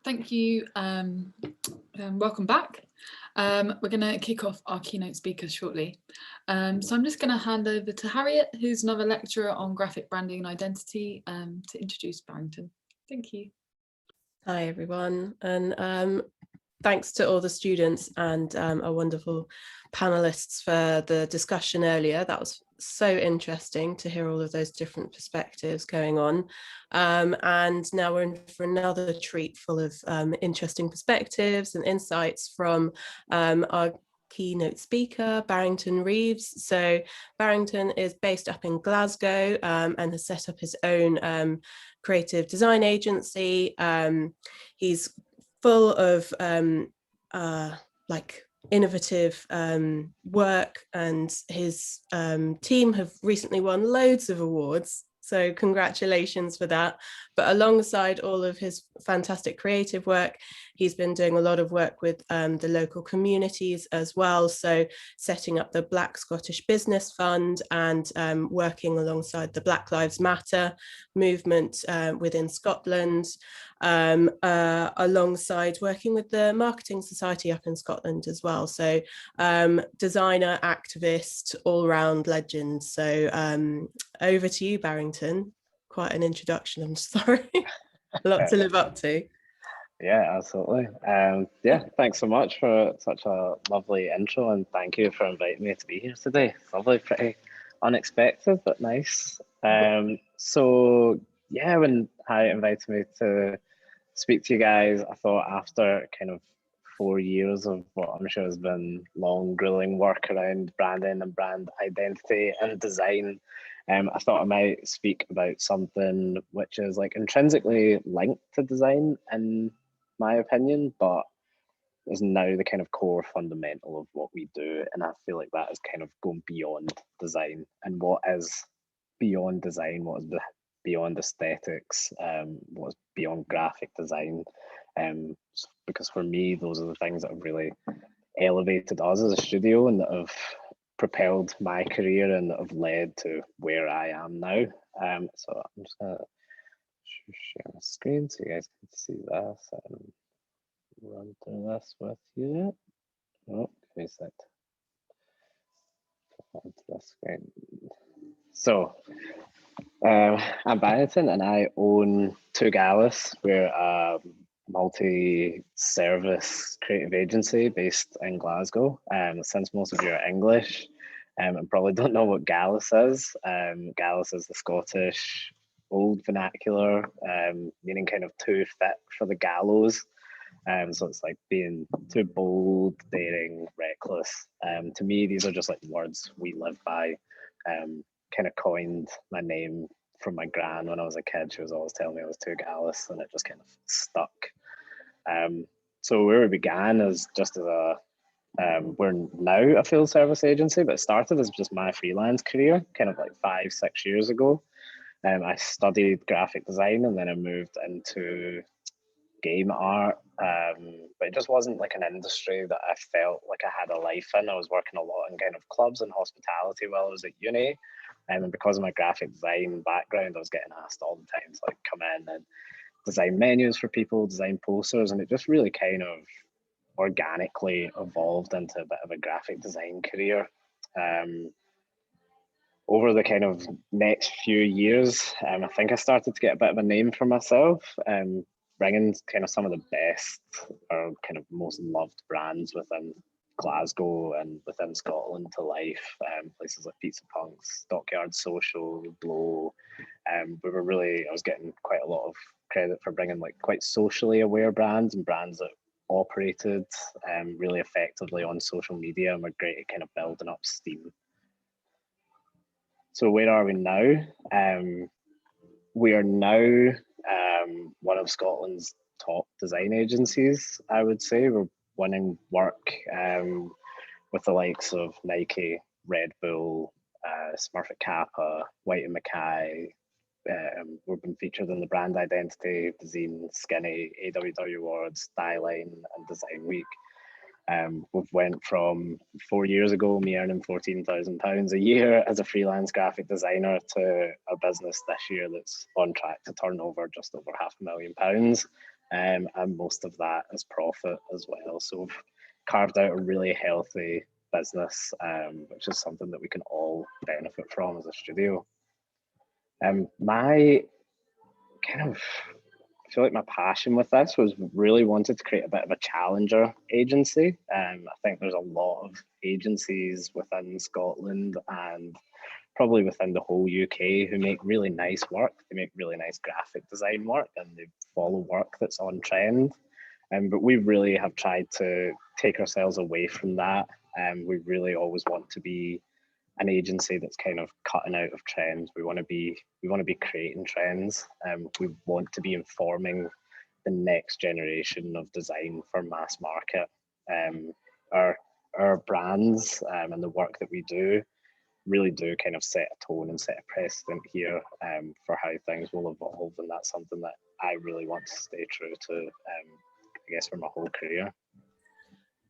Thank you. Welcome back. We're going to kick off our keynote speakers shortly. So I'm just going to hand over to Harriet, who's another lecturer on graphic branding and identity, to introduce Barrington. Thank you. Hi everyone, and thanks to all the students and our wonderful panelists for the discussion earlier. That was so interesting to hear all of those different perspectives going on. And now we're in for another treat full of interesting perspectives and insights from our keynote speaker, Barrington Reeves. So Barrington is based up in Glasgow and has set up his own creative design agency. He's full of like innovative work, and his team have recently won loads of awards. So congratulations for that. But alongside all of his fantastic creative work, he's been doing a lot of work with the local communities as well. So setting up the Black Scottish Business Fund and working alongside the Black Lives Matter movement within Scotland, alongside working with the Marketing Society up in Scotland as well. So designer, activist, all-round legend. So over to you, Barrington. Quite an introduction, I'm sorry. A lot to live up to. Yeah, absolutely. Yeah, thanks so much for such a lovely intro, and thank you for inviting me to be here today. It's lovely, pretty unexpected, but nice. So yeah, when Harriet invited me to speak to you guys, I thought after kind of 4 years of what I'm sure has been long, grueling work around branding and brand identity and design, I thought I might speak about something which is like intrinsically linked to design, in my opinion, but is now the kind of core fundamental of what we do. And I feel like that is kind of going beyond design. And what is beyond design, what is beyond aesthetics, what is beyond graphic design. Because for me, those are the things that have really elevated us as a studio and that have propelled my career and that have led to where I am now. So I'm just gonna share my screen so you guys can see this and run through this with you. Oh, give me a sec. Onto this screen. So I'm Barrington and I own Tokenism. We're a multi-service creative agency based in Glasgow. Since most of you are English and probably don't know what Gallus is, Gallus is the Scottish old vernacular, meaning kind of too fit for the gallows. So it's like being too bold, daring, reckless. To me, these are just like words we live by. Kind of coined my name from my gran when I was a kid. She was always telling me I was too gallus, and it just kind of stuck. So where we began is just as a, we're now a field service agency, but it started as just my freelance career, kind of like 5-6 years ago. I studied graphic design and then I moved into game art, but it just wasn't like an industry that I felt like I had a life in. I was working a lot in kind of clubs and hospitality while I was at uni, and because of my graphic design background, I was getting asked all the time to like come in and design menus for people, design posters, and it just really kind of organically evolved into a bit of a graphic design career. Over the kind of next few years, I think I started to get a bit of a name for myself, bringing kind of some of the best or kind of most loved brands within Glasgow and within Scotland to life. Places like Pizza Punks, Stockyard Social, Blow. We were really, I was getting quite a lot of credit for bringing like quite socially aware brands and brands that operated really effectively on social media and were great at kind of building up steam. So where are we now? We are now one of Scotland's top design agencies, I would say. We're winning work with the likes of Nike, Red Bull, Smurfit Kappa, White and Mackay. We've been featured in the Brand Identity, the Zine, Skinny, AWW Awards, Styline and Design Week. We've went from 4 years ago, me earning £14,000 a year as a freelance graphic designer, to a business this year that's on track to turn over just over £500,000. And most of that is profit as well. So we've carved out a really healthy business, which is something that we can all benefit from as a studio. My kind of, I feel like my passion with this was really wanted to create a bit of a challenger agency. I think there's a lot of agencies within Scotland and probably within the whole UK who make really nice work. They make really nice graphic design work and they follow work that's on trend. But we really have tried to take ourselves away from that. We really always want to be an agency that's kind of cutting out of trends. We want to be creating trends. We want to be informing the next generation of design for mass market. Our brands and the work that we do really do kind of set a tone and set a precedent here for how things will evolve, and that's something that I really want to stay true to, I guess, for my whole career.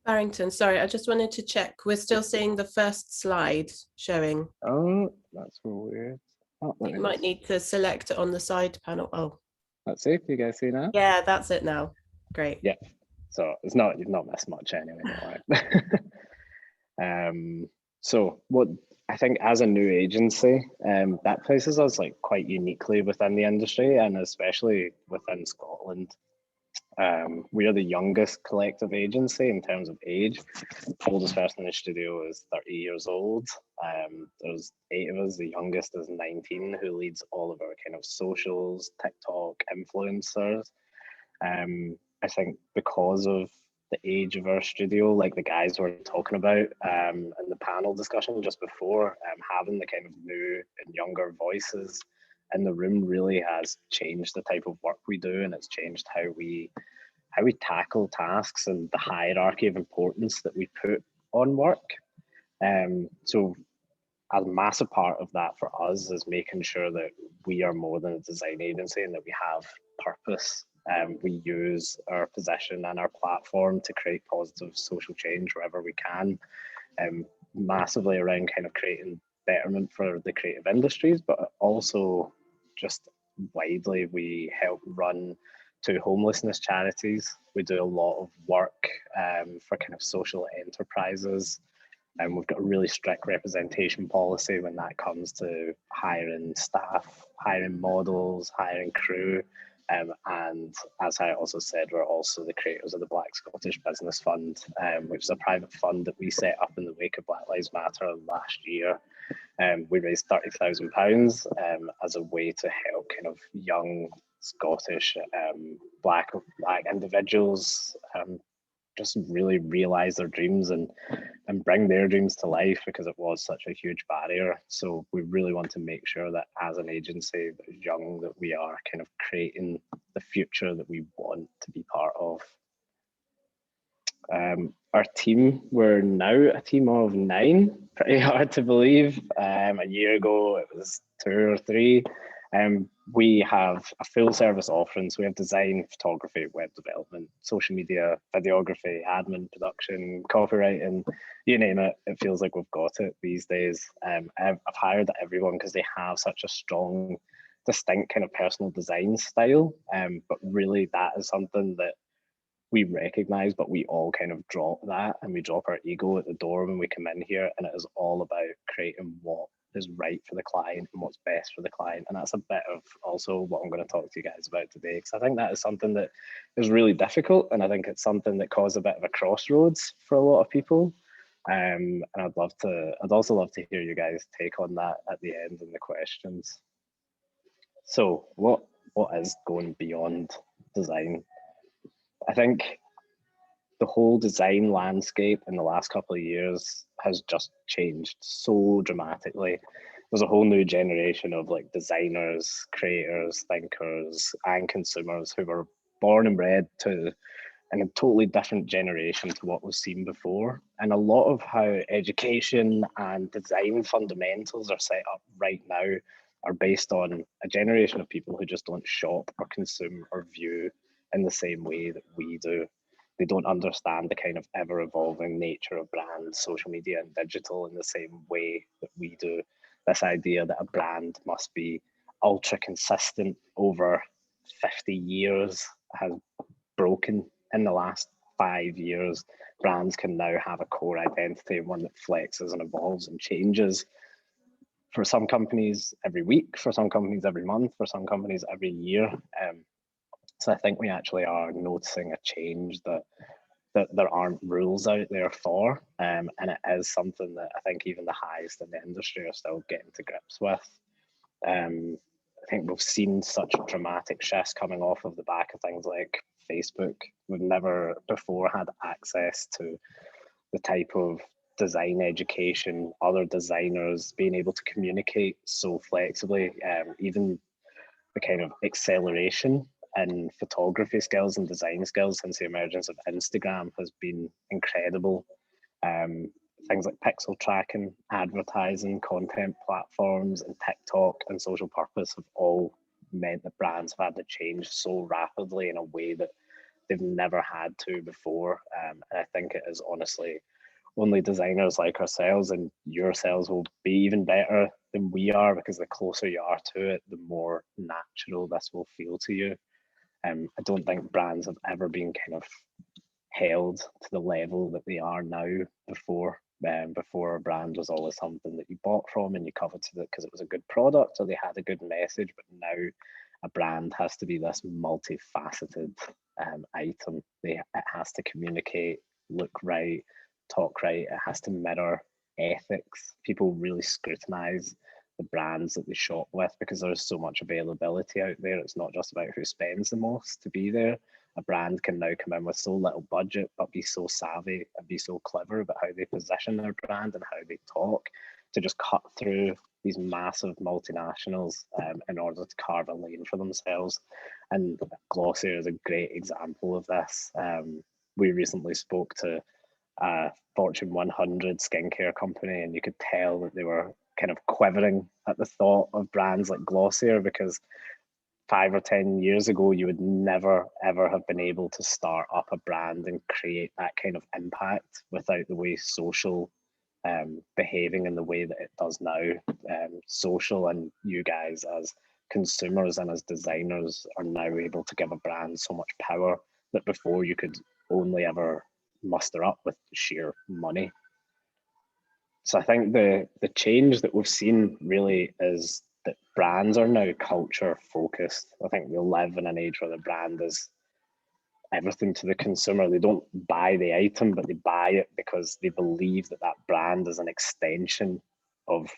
Barrington, sorry, I just wanted to check. We're still seeing the first slide showing. Oh, that's weird. Oh, you might need to select it on the side panel. Oh, that's it. You guys see now? Yeah, that's it now. Great. Yeah. So it's not, you've not missed much anyway. So what I think as a new agency, that places us like quite uniquely within the industry, and especially within Scotland. We are the youngest collective agency in terms of age. The oldest person in the studio is 30 years old. There's 8 of us. The youngest is 19, who leads all of our kind of socials, TikTok, influencers. I think because of the age of our studio, like the guys were talking about in the panel discussion just before, having the kind of new and younger voices in the room really has changed the type of work we do, and it's changed how we tackle tasks and the hierarchy of importance that we put on work. So a massive part of that for us is making sure that we are more than a design agency and that we have purpose. We use our position and our platform to create positive social change wherever we can, massively around kind of creating betterment for the creative industries, but also just widely we help run 2 homelessness charities. We do a lot of work for kind of social enterprises, and we've got a really strict representation policy when that comes to hiring staff, hiring models, hiring crew. And as I also said, we're also the creators of the Black Scottish Business Fund, which is a private fund that we set up in the wake of Black Lives Matter last year. We raised £30,000 as a way to help kind of young Scottish black individuals just really realise their dreams and bring their dreams to life, because it was such a huge barrier. So we really want to make sure that as an agency that is young, that we are kind of creating the future that we want to be part of. Our team, we're now a team of 9, pretty hard to believe. A year ago it was 2 or 3. We have a full service offering, so we have design, photography, web development, social media, videography, admin, production, copywriting, you name it. It feels like we've got it these days. I've hired everyone because they have such a strong, distinct kind of personal design style, but really that is something that we recognize, but we all kind of drop that, and we drop our ego at the door when we come in here, and it is all about creating what is right for the client and what's best for the client. And that's a bit of also what I'm going to talk to you guys about today, because I think that is something that is really difficult, and I think it's something that caused a bit of a crossroads for a lot of people. And I'd also love to hear you guys take on that at the end in the questions. So what is going beyond design? I think the whole design landscape in the last couple of years has just changed so dramatically. There's a whole new generation of like designers, creators, thinkers, and consumers who were born and bred to in a totally different generation to what was seen before. And a lot of how education and design fundamentals are set up right now are based on a generation of people who just don't shop or consume or view in the same way that we do. they don't understand the kind of ever-evolving nature of brands, social media and digital in the same way that we do. This idea that a brand must be ultra consistent over 50 years has broken in the last 5 years. Brands can now have a core identity, and one that flexes and evolves and changes. For some companies every week, for some companies every month, for some companies every year. So I think we actually are noticing a change that there aren't rules out there for, and it is something that I think even the highest in the industry are still getting to grips with. I think we've seen such dramatic shifts coming off of the back of things like Facebook. We've never before had access to the type of design education, other designers being able to communicate so flexibly, even the kind of acceleration in photography skills and design skills since the emergence of Instagram has been incredible. Things like pixel tracking, advertising, content platforms, and TikTok and social purpose have all meant that brands have had to change so rapidly in a way that they've never had to before. And I think it is honestly only designers like ourselves and yourselves will be even better than we are, because the closer you are to it, the more natural this will feel to you. I don't think brands have ever been kind of held to the level that they are now before. Before a brand was always something that you bought from and you coveted it because it was a good product or they had a good message, but now a brand has to be this multifaceted item. It has to communicate, look right, talk right, it has to mirror ethics. People really scrutinize the brands that they shop with because there's so much availability out there. It's not just about who spends the most to be there. A brand can now come in with so little budget but be so savvy and be so clever about how they position their brand and how they talk to just cut through these massive multinationals in order to carve a lane for themselves. And Glossier is a great example of this. We recently spoke to a Fortune 100 skincare company, and you could tell that they were kind of quivering at the thought of brands like Glossier, because 5 or 10 years ago, you would never, ever have been able to start up a brand and create that kind of impact without the way social behaving in the way that it does now. Social and you guys as consumers and as designers are now able to give a brand so much power that before you could only ever muster up with sheer money. So I think the change that we've seen really is that brands are now culture focused. I think we live in an age where the brand is everything to the consumer. They don't buy the item, but they buy it because they believe that that brand is an extension of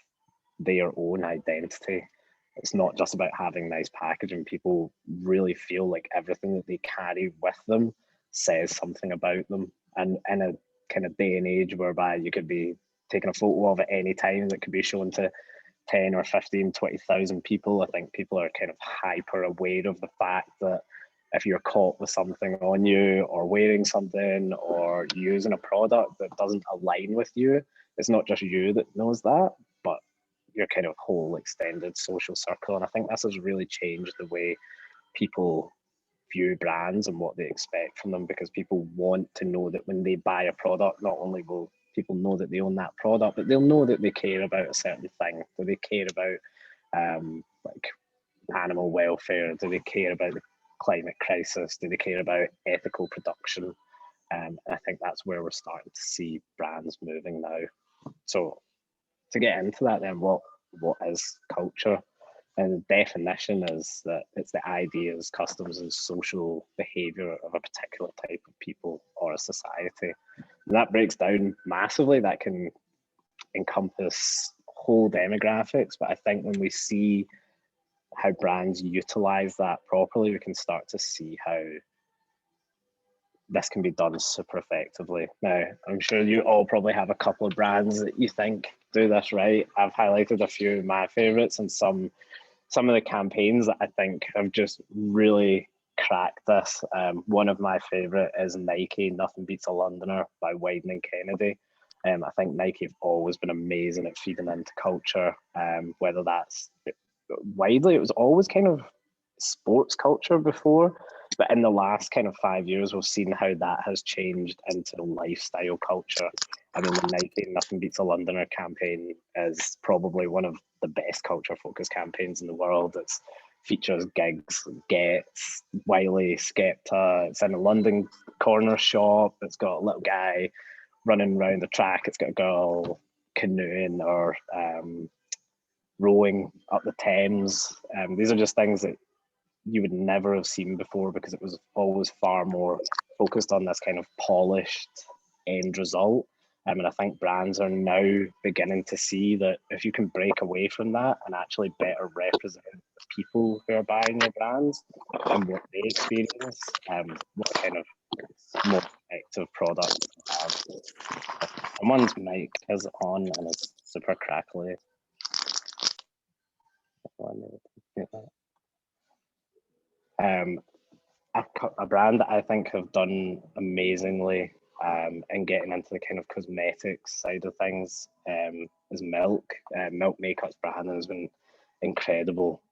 their own identity. It's not just about having nice packaging. People really feel like everything that they carry with them says something about them. And in a kind of day and age whereby you could be taking a photo of at any time that could be shown to 10 or 15, 20,000 people, I think people are kind of hyper aware of the fact that if you're caught with something on you or wearing something or using a product that doesn't align with you, it's not just you that knows that, but your kind of whole extended social circle. And I think this has really changed the way people view brands and what they expect from them, because people want to know that when they buy a product, not only will people know that they own that product, but they'll know that they care about a certain thing. Do they care about like animal welfare? Do they care about the climate crisis? Do they care about ethical production? And I think that's where we're starting to see brands moving now. So to get into that, then what is culture? And the definition is that it's the ideas, customs, and social behavior of a particular type of people or a society. And that breaks down massively. That can encompass whole demographics, but I think when we see how brands utilize that properly, we can start to see how this can be done super effectively. Now, I'm sure you all probably have a couple of brands that you think do this right. I've highlighted a few of my favorites and some of the campaigns that I think have just really cracked this. One of my favorite is Nike, Nothing Beats a Londoner by Wyden and Kennedy. I think Nike have always been amazing at feeding into culture, whether that's widely, it was always kind of sports culture before, But in the last kind of 5 years, we've seen how that has changed into lifestyle culture. I mean, the Nike Nothing Beats a Londoner campaign is probably one of the best culture-focused campaigns in the world. It features gigs, Gets, Wiley, Skepta. It's in a London corner shop. It's got a little guy running around the track. It's got a girl canoeing or rowing up the Thames. These are just things that you would never have seen before, because it was always far more focused on this kind of polished end result. And I think brands are now beginning to see that if you can break away from that and actually better represent the people who are buying your brands and what they experience, what kind of more effective product you have. Someone's mic is on and it's super crackly. A brand that I think have done amazingly in getting into the kind of cosmetics side of things is Milk. Milk Makeup's brand has been incredible.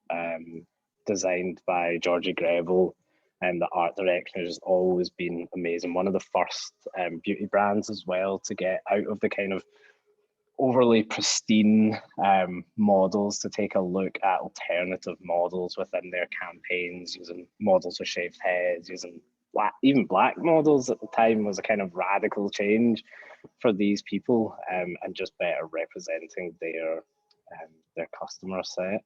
Designed by Georgie Greville, and the art direction has always been amazing. One of the first beauty brands as well to get out of the kind of overly pristine models to take a look at alternative models within their campaigns, using models with shaved heads, using even black models at the time was a kind of radical change for these people, and just better representing their customer set.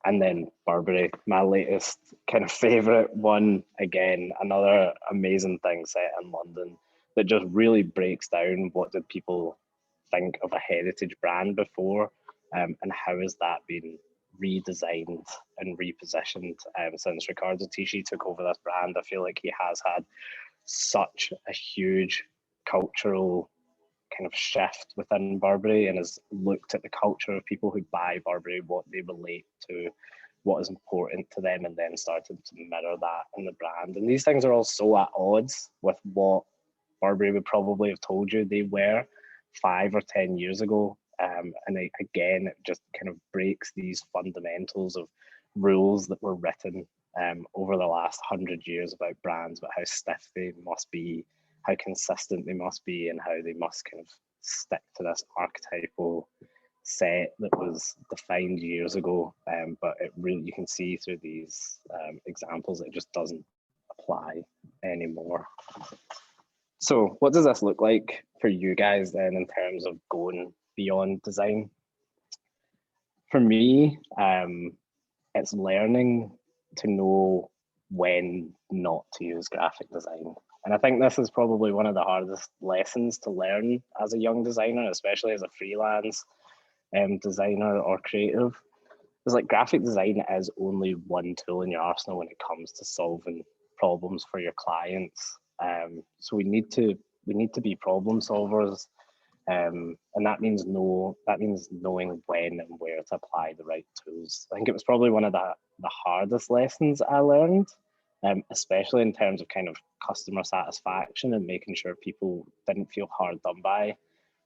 And then Burberry, my latest kind of favorite one, again, another amazing thing set in London that just really breaks down what did people think of a heritage brand before, and how has that been redesigned and repositioned since Riccardo Tisci took over this brand. I feel like he has had such a huge cultural kind of shift within Burberry, and has looked at the culture of people who buy Burberry, what they relate to, what is important to them, and then started to mirror that in the brand. And these things are all so at odds with what Burberry would probably have told you they were 5 or 10 years ago. And again, it just kind of breaks these fundamentals of rules that were written over the last 100 years about brands, about how stiff they must be, how consistent they must be, and how they must kind of stick to this archetypal set that was defined years ago. But it really, you can see through these examples that it just doesn't apply anymore. So what does this look like for you guys then in terms of going beyond design? For me, it's learning to know when not to use graphic design. And I think this is probably one of the hardest lessons to learn as a young designer, especially as a freelance designer or creative. It's like graphic design is only one tool in your arsenal when it comes to solving problems for your clients. So we need to be problem solvers, and that means knowing when and where to apply the right tools. I think it was probably one of the hardest lessons I learned, especially in terms of kind of customer satisfaction and making sure people didn't feel hard done by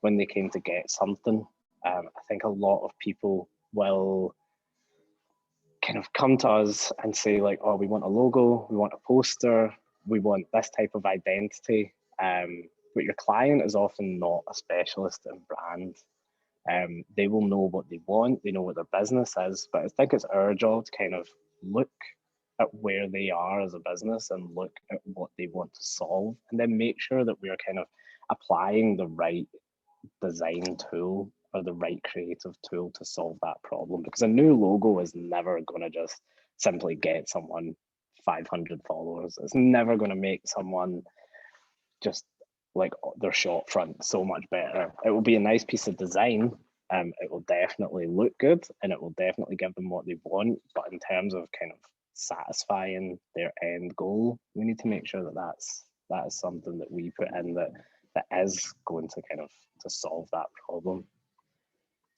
when they came to get something. I think a lot of people will kind of come to us and say like, oh, we want a logo, we want a poster, we want this type of identity. But your client is often not a specialist in brand. They will know what they want, they know what their business is, but I think it's our job to kind of look at where they are as a business and look at what they want to solve, and then make sure that we're kind of applying the right design tool or the right creative tool to solve that problem. Because a new logo is never going to just simply get someone 500 followers. It's never going to make someone just like their shop front so much better. It will be a nice piece of design. It will definitely look good and it will definitely give them what they want. But in terms of kind of satisfying their end goal, we need to make sure that that is something that we put in that is going to kind of to solve that problem.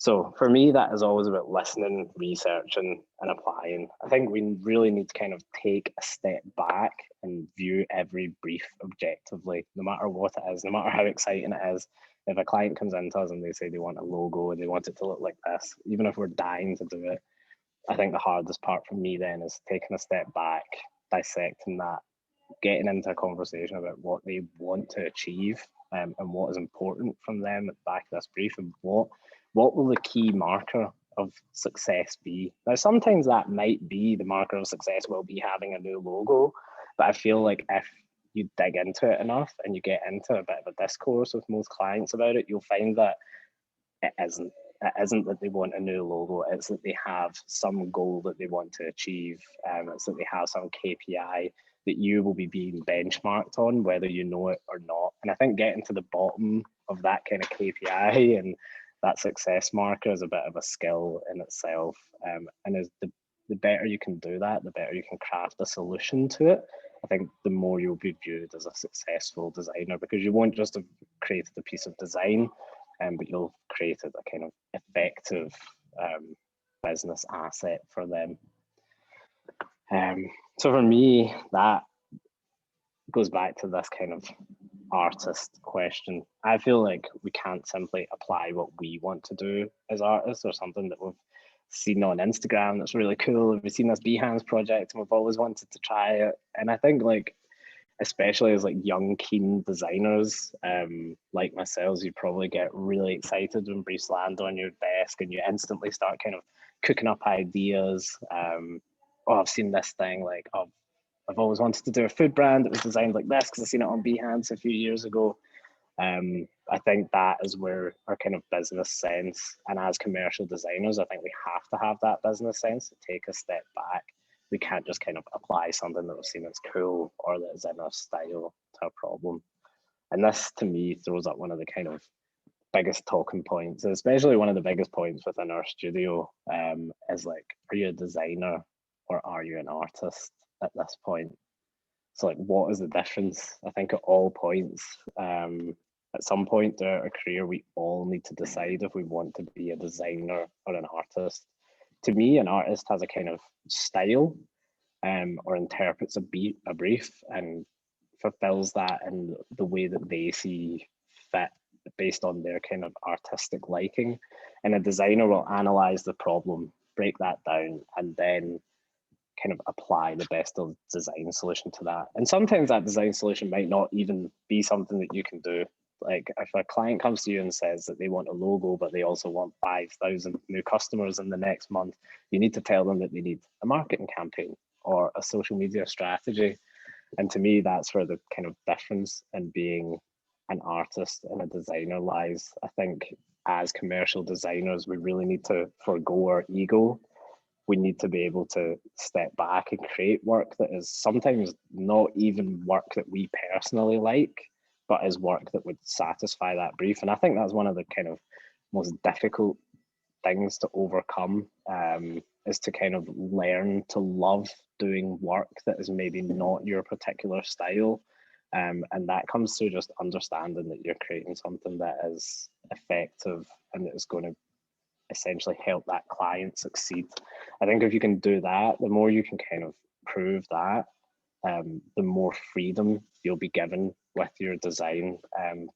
So for me, that is always about listening, researching, and applying. I think we really need to kind of take a step back and view every brief objectively, no matter what it is, no matter how exciting it is. If a client comes into us and they say they want a logo and they want it to look like this, even if we're dying to do it, I think the hardest part for me then is taking a step back dissecting that, getting into a conversation about what they want to achieve, and what is important from them at the back of this brief, and what will the key marker of success be. Now, sometimes that might be the marker of success will be having a new logo, but I feel like if you dig into it enough and you get into a bit of a discourse with most clients about it, you'll find that it isn't that they want a new logo, it's that they have some goal that they want to achieve. It's that they have some KPI that you will be being benchmarked on, whether you know it or not. And I think getting to the bottom of that kind of KPI and that success marker is a bit of a skill in itself. And as the better you can do that, the better you can craft a solution to it. I think the more you'll be viewed as a successful designer, because you won't just have created a piece of design, but you'll have created a kind of effective business asset for them. So for me, that goes back to this kind of artist question. I feel like we can't simply apply what we want to do as artists or something that we've seen on Instagram that's really cool. We've seen this Behance project and we've always wanted to try it. And I think, like, especially as like young, keen designers like myself, you probably get really excited when briefs land on your desk and you instantly start kind of cooking up ideas. Oh, I've seen this thing, like, oh, I've always wanted to do a food brand that was designed like this because I've seen it on Behance a few years ago. I think that is where our kind of business sense, and as commercial designers, I think we have to have that business sense to take a step back. We can't just kind of apply something that we've seen as cool or that is in our style to a problem. And this, to me, throws up one of the kind of biggest talking points, especially one of the biggest points within our studio, is like, are you a designer or are you an artist at this point? So like, what is the difference? I think at all points, at some point throughout our career, we all need to decide if we want to be a designer or an artist. To me, an artist has a kind of style, or interprets a brief and fulfills that in the way that they see fit based on their kind of artistic liking. And a designer will analyze the problem, break that down, and then kind of apply the best of design solution to that. And sometimes that design solution might not even be something that you can do. Like if a client comes to you and says that they want a logo, but they also want 5,000 new customers in the next month, you need to tell them that they need a marketing campaign or a social media strategy. And to me, that's where the kind of difference in being an artist and a designer lies. I think as commercial designers, we really need to forego our ego. We need to be able to step back and create work that is sometimes not even work that we personally like, but is work that would satisfy that brief. And I think that's one of the kind of most difficult things to overcome, is to kind of learn to love doing work that is maybe not your particular style. And that comes through just understanding that you're creating something that is effective and that is going to essentially help that client succeed. I think if you can do that, the more you can kind of prove that, the more freedom you'll be given with your design.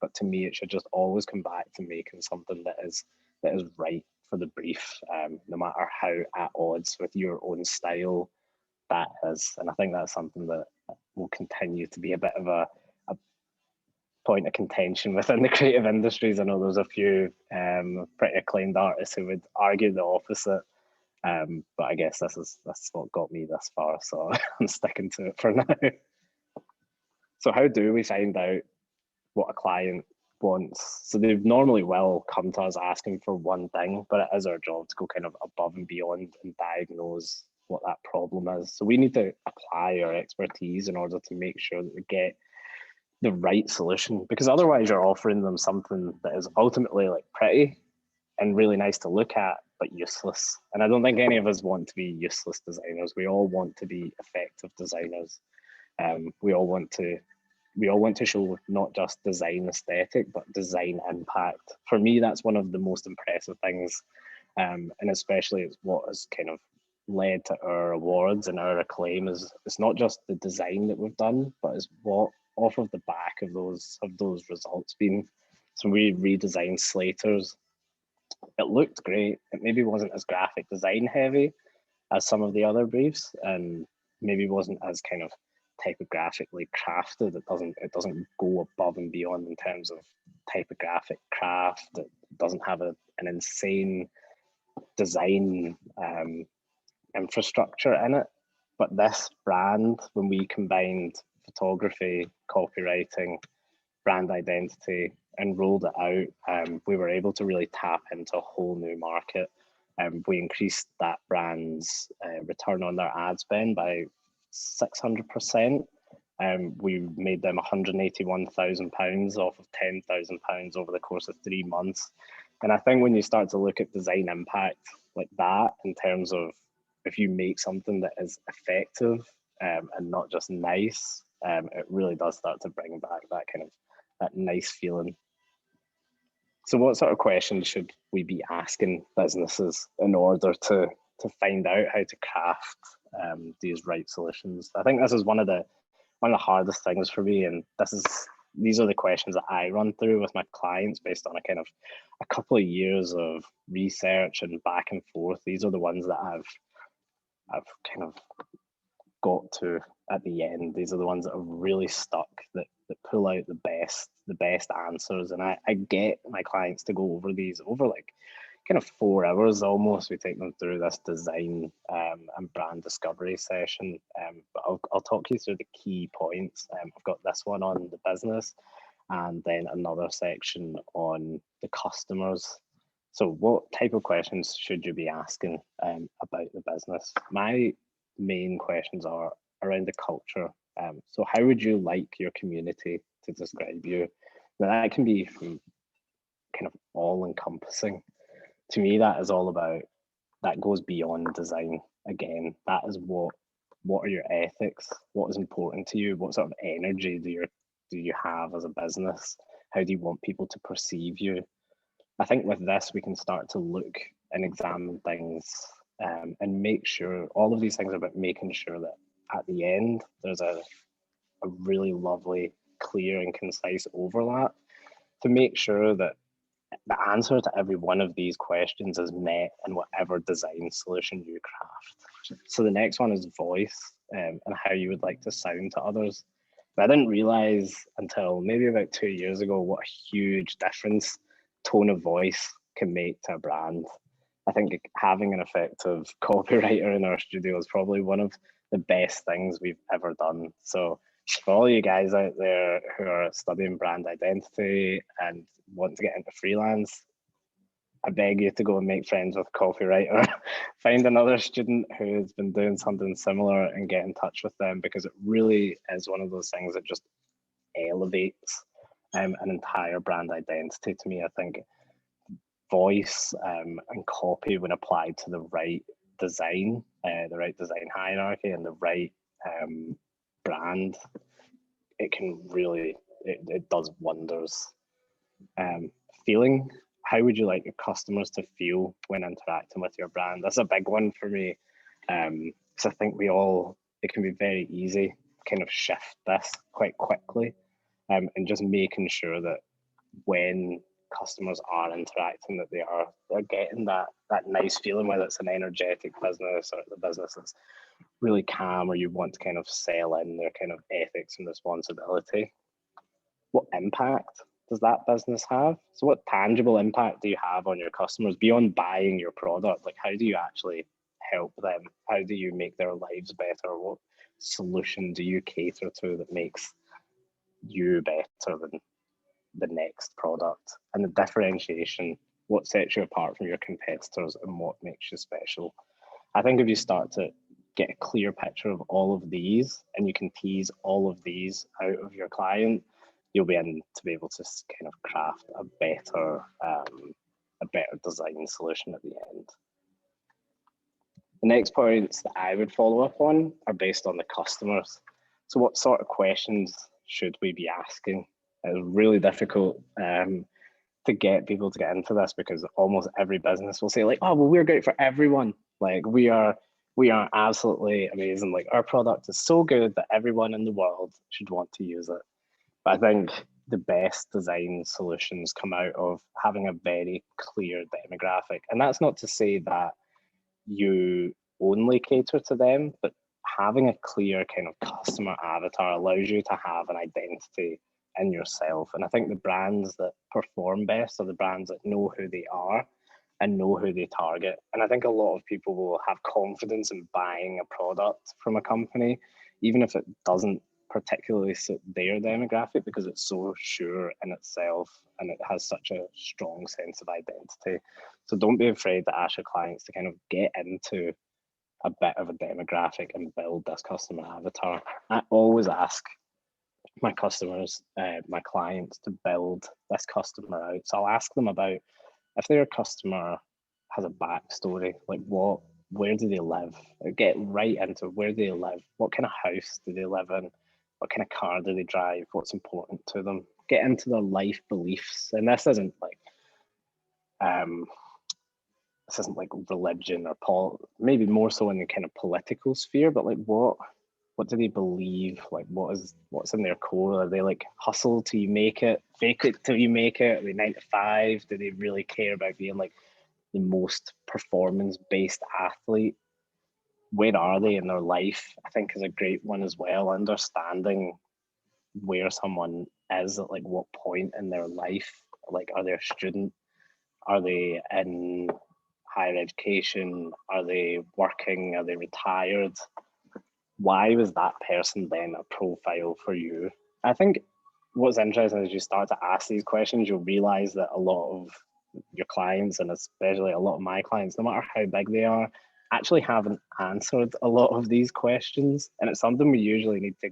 But to me, it should just always come back to making something that is right for the brief, no matter how at odds with your own style that is. And I think that's something that will continue to be a bit of a point of contention within the creative industries. I know there's a few pretty acclaimed artists who would argue the opposite, but I guess that's what got me this far, so I'm sticking to it for now. So how do we find out what a client wants? So they normally will come to us asking for one thing, but it is our job to go kind of above and beyond and diagnose what that problem is. So we need to apply our expertise in order to make sure that we get the right solution, because otherwise you're offering them something that is ultimately like pretty and really nice to look at, but useless. And I don't think any of us want to be useless designers. We all want to be effective designers. We all want to show not just design aesthetic, but design impact. For me, that's one of the most impressive things. And especially it's what has kind of led to our awards and our acclaim is it's not just the design that we've done, but it's what off of the back of those results been. So we redesigned Slater's. It looked great. It maybe wasn't as graphic design heavy as some of the other briefs, and maybe wasn't as kind of typographically crafted. It doesn't go above and beyond in terms of typographic craft. It doesn't have an insane design infrastructure in it. But this brand, when we combined photography, copywriting, brand identity, and rolled it out, we were able to really tap into a whole new market. We increased that brand's return on their ad spend by 600%. We made them £181,000 off of £10,000 over the course of 3 months. And I think when you start to look at design impact like that, in terms of if you make something that is effective and not just nice, it really does start to bring back that kind of that nice feeling. So what sort of questions should we be asking businesses in order to find out how to craft these right solutions? I think this is one of the hardest things for me, and these are the questions that I run through with my clients based on a couple of years of research and back and forth. These are the ones that I've kind of got to at the end. These are the ones that are really stuck, that pull out the best answers. And I get my clients to go over these over like kind of 4 hours almost. We take them through this design and brand discovery session. But I'll talk you through the key points. I've got this one on the business, and then another section on the customers. So what type of questions should you be asking about the business? My main questions are around the culture. So how would you like your community to describe you? Now that can be from kind of all encompassing. To me, that is all about, that goes beyond design. Again, that is what are your ethics? What is important to you? What sort of energy do you have as a business? How do you want people to perceive you? I think with this, we can start to look and examine things and make sure, all of these things are about making sure that at the end, there's a really lovely, clear and concise overlap to make sure that the answer to every one of these questions is met in whatever design solution you craft. So the next one is voice and how you would like to sound to others. But I didn't realize until maybe about 2 years ago what a huge difference tone of voice can make to a brand. I think having an effective copywriter in our studio is probably one of the best things we've ever done. So for all you guys out there who are studying brand identity and want to get into freelance, I beg you to go and make friends with a copywriter. Find another student who's been doing something similar and get in touch with them, because it really is one of those things that just elevates an entire brand identity. To me, I think voice and copy, when applied to the right design hierarchy and the right brand, it can really, it does wonders. Feeling, how would you like your customers to feel when interacting with your brand? That's a big one for me, because I think it can be very easy to kind of shift this quite quickly, and just making sure that when customers are interacting, that they're getting that nice feeling, whether it's an energetic business or the business that's really calm, or you want to kind of sell in their kind of ethics and responsibility. What impact does that business have? So what tangible impact do you have on your customers beyond buying your product? Like, how do you actually help them? How do you make their lives better? What solution do you cater to that makes you better than the next product? And the differentiation, what sets you apart from your competitors and what makes you special? I think if you start to get a clear picture of all of these, and you can tease all of these out of your client, you'll be able to kind of craft a better design solution at the end. The next points that I would follow up on are based on the customers. So what sort of questions should we be asking? It's really difficult to get people to get into this, because almost every business will say like, oh, well, we're great for everyone. Like we are absolutely amazing. Like our product is so good that everyone in the world should want to use it. But I think the best design solutions come out of having a very clear demographic. And that's not to say that you only cater to them, but having a clear kind of customer avatar allows you to have an identity in yourself. And I think the brands that perform best are the brands that know who they are and know who they target. And I think a lot of people will have confidence in buying a product from a company, even if it doesn't particularly suit their demographic, because it's so sure in itself and it has such a strong sense of identity. So don't be afraid to ask your clients to kind of get into a bit of a demographic and build this customer avatar. I always ask my customers, my clients, to build this customer out. So I'll ask them about if their customer has a backstory, like where do they live? Get right into where do they live? What kind of house do they live in? What kind of car do they drive? What's important to them? Get into their life beliefs. And this isn't like religion or maybe more so in the kind of political sphere, but like what do they believe? Like what's in their core? Are they like hustle till you make it, fake it till you make it? Are they 9 to 5? Do they really care about being like the most performance-based athlete? Where are they in their life? I think is a great one as well. Understanding where someone is at like what point in their life. Like, are they a student? Are they in higher education? Are they working? Are they retired? Why was that person then a profile for you? I think what's interesting is you start to ask these questions, you'll realize that a lot of your clients, and especially a lot of my clients, no matter how big they are, actually haven't answered a lot of these questions. And it's something we usually need to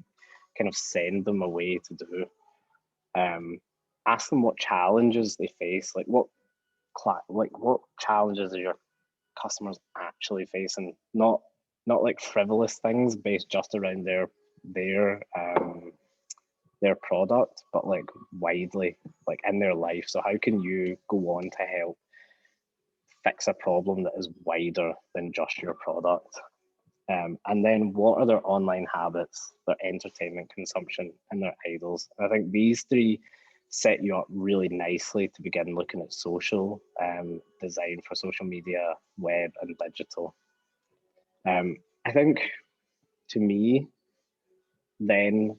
kind of send them away to do. Ask them what challenges they face, like what challenges are your customers actually facing, not like frivolous things based just around their product, but like widely, like in their life. So how can you go on to help fix a problem that is wider than just your product? And then what are their online habits, their entertainment consumption, and their idols? And I think these three set you up really nicely to begin looking at social design for social media, web, and digital. I think, to me, then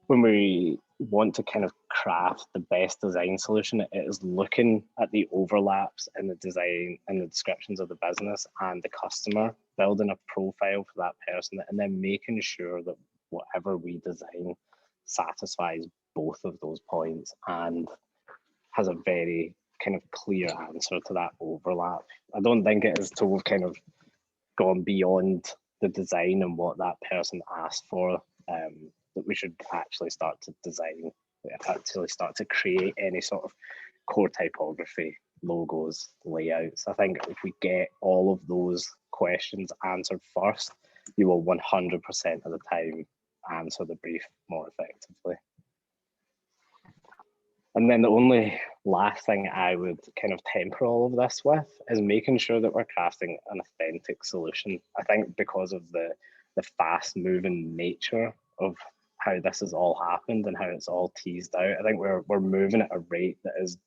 when we want to kind of craft the best design solution, it is looking at the overlaps in the design and the descriptions of the business and the customer, building a profile for that person, and then making sure that whatever we design satisfies both of those points and has a very kind of clear answer to that overlap. I don't think it is till we've kind of gone beyond the design and what that person asked for that we should actually start to design, actually start to create any sort of core typography, logos, layouts. I think if we get all of those questions answered first, you will 100% of the time answer the brief more effectively. And then the only last thing I would kind of temper all of this with is making sure that we're crafting an authentic solution. I think because of the fast moving nature of how this has all happened and how it's all teased out, I think we're moving at a rate that is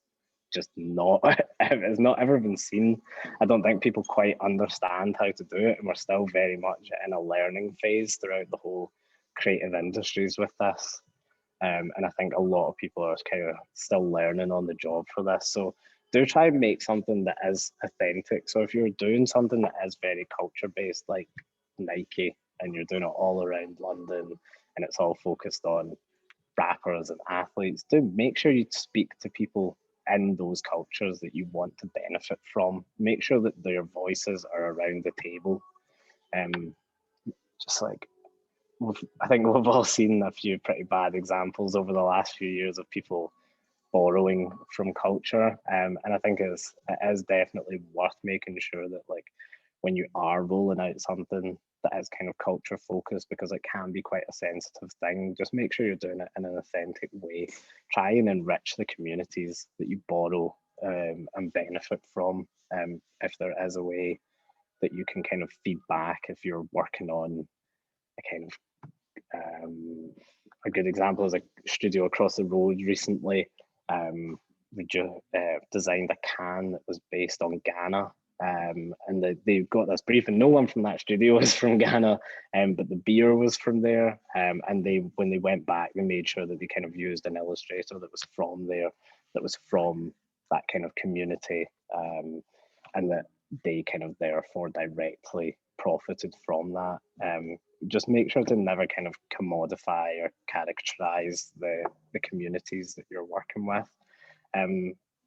just not, it's not ever been seen. I don't think people quite understand how to do it, and we're still very much in a learning phase throughout the whole creative industries with this. And I think a lot of people are kind of still learning on the job for this. So do try and make something that is authentic. So if you're doing something that is very culture based, like Nike, and you're doing it all around London and it's all focused on rappers and athletes, do make sure you speak to people in those cultures that you want to benefit from. Make sure that their voices are around the table. Just like, I think we've all seen a few pretty bad examples over the last few years of people borrowing from culture, and I think it is definitely worth making sure that, like, when you are rolling out something that is kind of culture focused, because it can be quite a sensitive thing, just make sure you're doing it in an authentic way. Try and enrich the communities that you borrow and benefit from. If there is a way that you can kind of feedback, if you're working on a kind of a good example is a studio across the road recently. We designed a can that was based on Ghana and they got this brief, and no one from that studio was from Ghana, but the beer was from there, and when they went back, they made sure that they kind of used an illustrator that was from there, that was from that kind of community, and that they kind of therefore directly profited from that. Just make sure to never kind of commodify or characterize the communities that you're working with.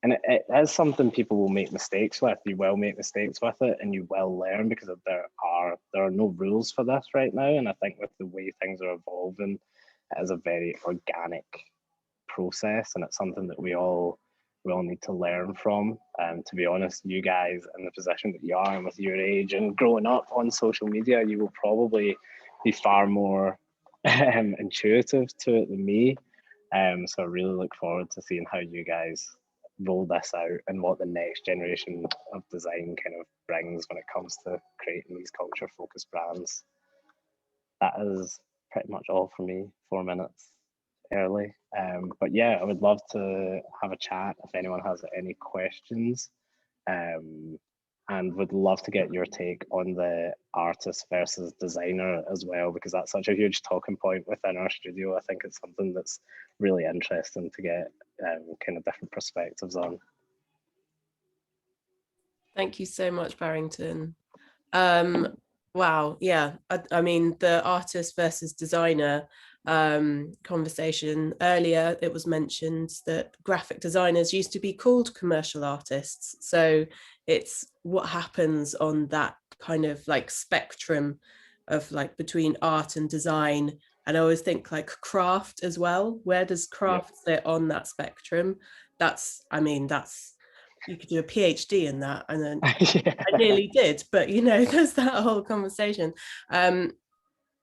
And it is something people will make mistakes with. You will make mistakes with it, and you will learn, because there are no rules for this right now. And I think with the way things are evolving, it is a very organic process, and it's something that we all need to learn from. And to be honest, you guys in the position that you are, and with your age and growing up on social media, you will probably be far more intuitive to it than me. So I really look forward to seeing how you guys roll this out and what the next generation of design kind of brings when it comes to creating these culture focused brands. That is pretty much all for me, 4 minutes early. But yeah, I would love to have a chat if anyone has any questions, and would love to get your take on the artist versus designer as well, because that's such a huge talking point within our studio. I think it's something that's really interesting to get kind of different perspectives on. Thank you so much, Barrington. Wow, yeah, I mean, the artist versus designer conversation earlier, it was mentioned that graphic designers used to be called commercial artists. So it's what happens on that kind of like spectrum of like between art and design. And I always think like craft as well. Where does craft sit on that spectrum? I mean, you could do a PhD in that, and then Yeah. I nearly did, but you know, there's that whole conversation.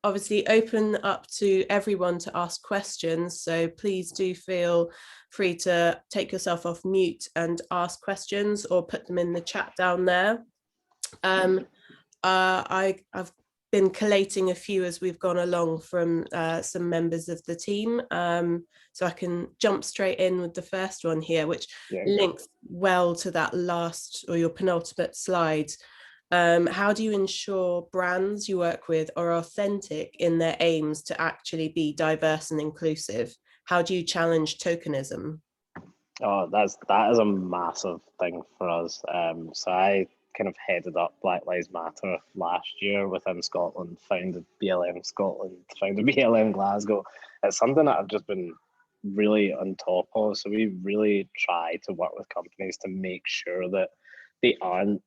Obviously open up to everyone to ask questions, so please do feel free to take yourself off mute and ask questions, or put them in the chat down there. I've been collating a few as we've gone along from some members of the team, so I can jump straight in with the first one here, which links well to that last, or your penultimate slide. How do you ensure brands you work with are authentic in their aims to actually be diverse and inclusive? How do you challenge tokenism? Oh, that is a massive thing for us. So I kind of headed up Black Lives Matter last year within Scotland, founded BLM Scotland, founded BLM Glasgow. It's something that I've just been really on top of. So we really try to work with companies to make sure that they aren't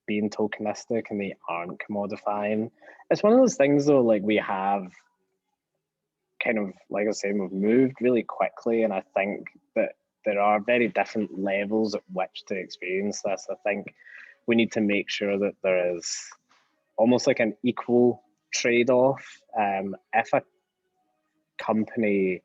being tokenistic and they aren't commodifying. It's one of those things though, like we have kind of, like I say, we've moved really quickly, and I think that there are very different levels at which to experience this. I think we need to make sure that there is almost like an equal trade-off. If a company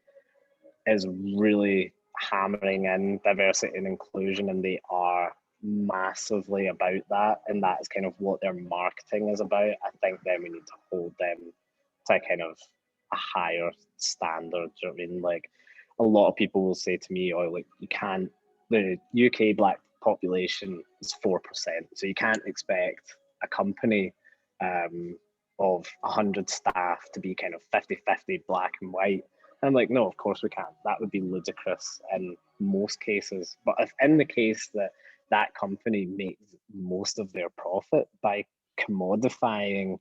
is really hammering in diversity and inclusion, and they are massively about that, and that is kind of what their marketing is about, I think then we need to hold them to kind of a higher standard. Do you know what I mean? Like, a lot of people will say to me, oh, like, you can't, the UK black population is 4%, so you can't expect a company of 100 staff to be kind of 50-50 black and white. And I'm like, no, of course we can't. That would be ludicrous in most cases. But if in the case that that company makes most of their profit by commodifying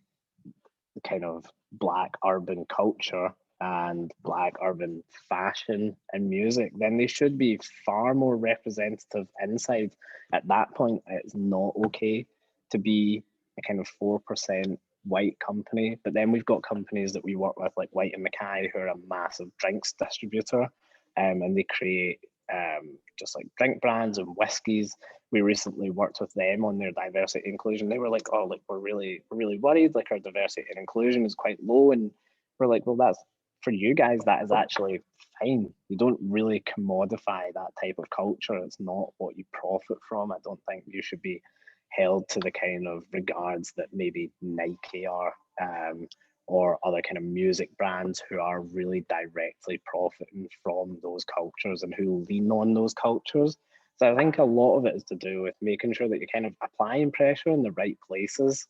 the kind of black urban culture and black urban fashion and music, then they should be far more representative inside. At that point, it's not okay to be a kind of 4% white company. But then we've got companies that we work with, like White and Mackay, who are a massive drinks distributor, and they create just like drink brands and whiskies. We recently worked with them on their diversity and inclusion. They were like, oh, like we're really worried, like our diversity and inclusion is quite low. And we're like, well, that's, for you guys, that is actually fine. You don't really commodify that type of culture. It's not what you profit from. I don't think you should be held to the kind of regards that maybe Nike are, or other kind of music brands who are really directly profiting from those cultures and who lean on those cultures. So I think a lot of it is to do with making sure that you're kind of applying pressure in the right places.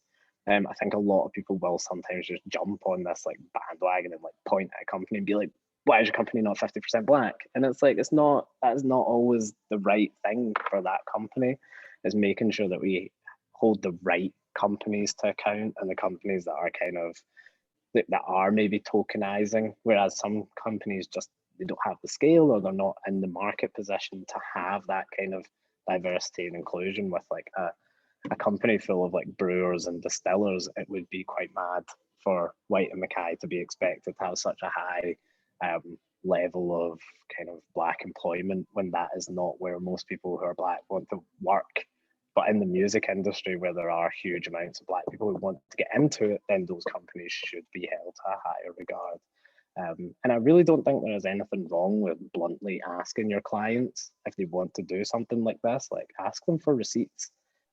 I think a lot of people will sometimes just jump on this like bandwagon and like point at a company and be like, why is your company not 50% black? And it's like, that's not always the right thing for that company. Is making sure that we hold the right companies to account, and the companies that are kind of, that are maybe tokenizing, whereas some companies just, they don't have the scale, or they're not in the market position to have that kind of diversity and inclusion. With like a company full of like brewers and distillers, it would be quite mad for White and Mackay to be expected to have such a high level of kind of black employment, when that is not where most people who are black want to work. But in the music industry, where there are huge amounts of black people who want to get into it, then those companies should be held to a higher regard. And I really don't think there is anything wrong with bluntly asking your clients if they want to do something like this. Like, ask them for receipts.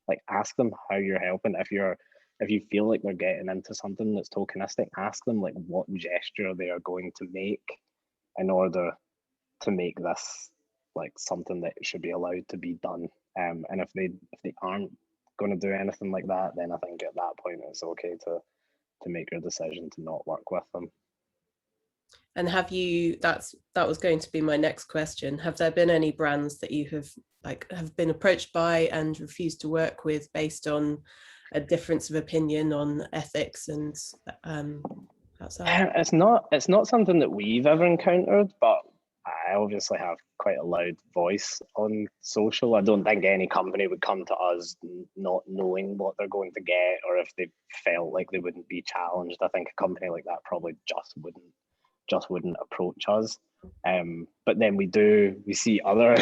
Like, ask them how you're helping. If you feel like they're getting into something that's tokenistic, ask them like what gesture they are going to make in order to make this like something that should be allowed to be done. And if they aren't going to do anything like that, then I think at that point it's okay to make your decision to not work with them. And have you, that was going to be my next question, have there been any brands that you have been approached by and refused to work with based on a difference of opinion on ethics and outside? It's not something that we've ever encountered, but I obviously have quite a loud voice on social. I don't think any company would come to us not knowing what they're going to get, or if they felt like they wouldn't be challenged. I think a company like that probably just wouldn't approach us. But then we see other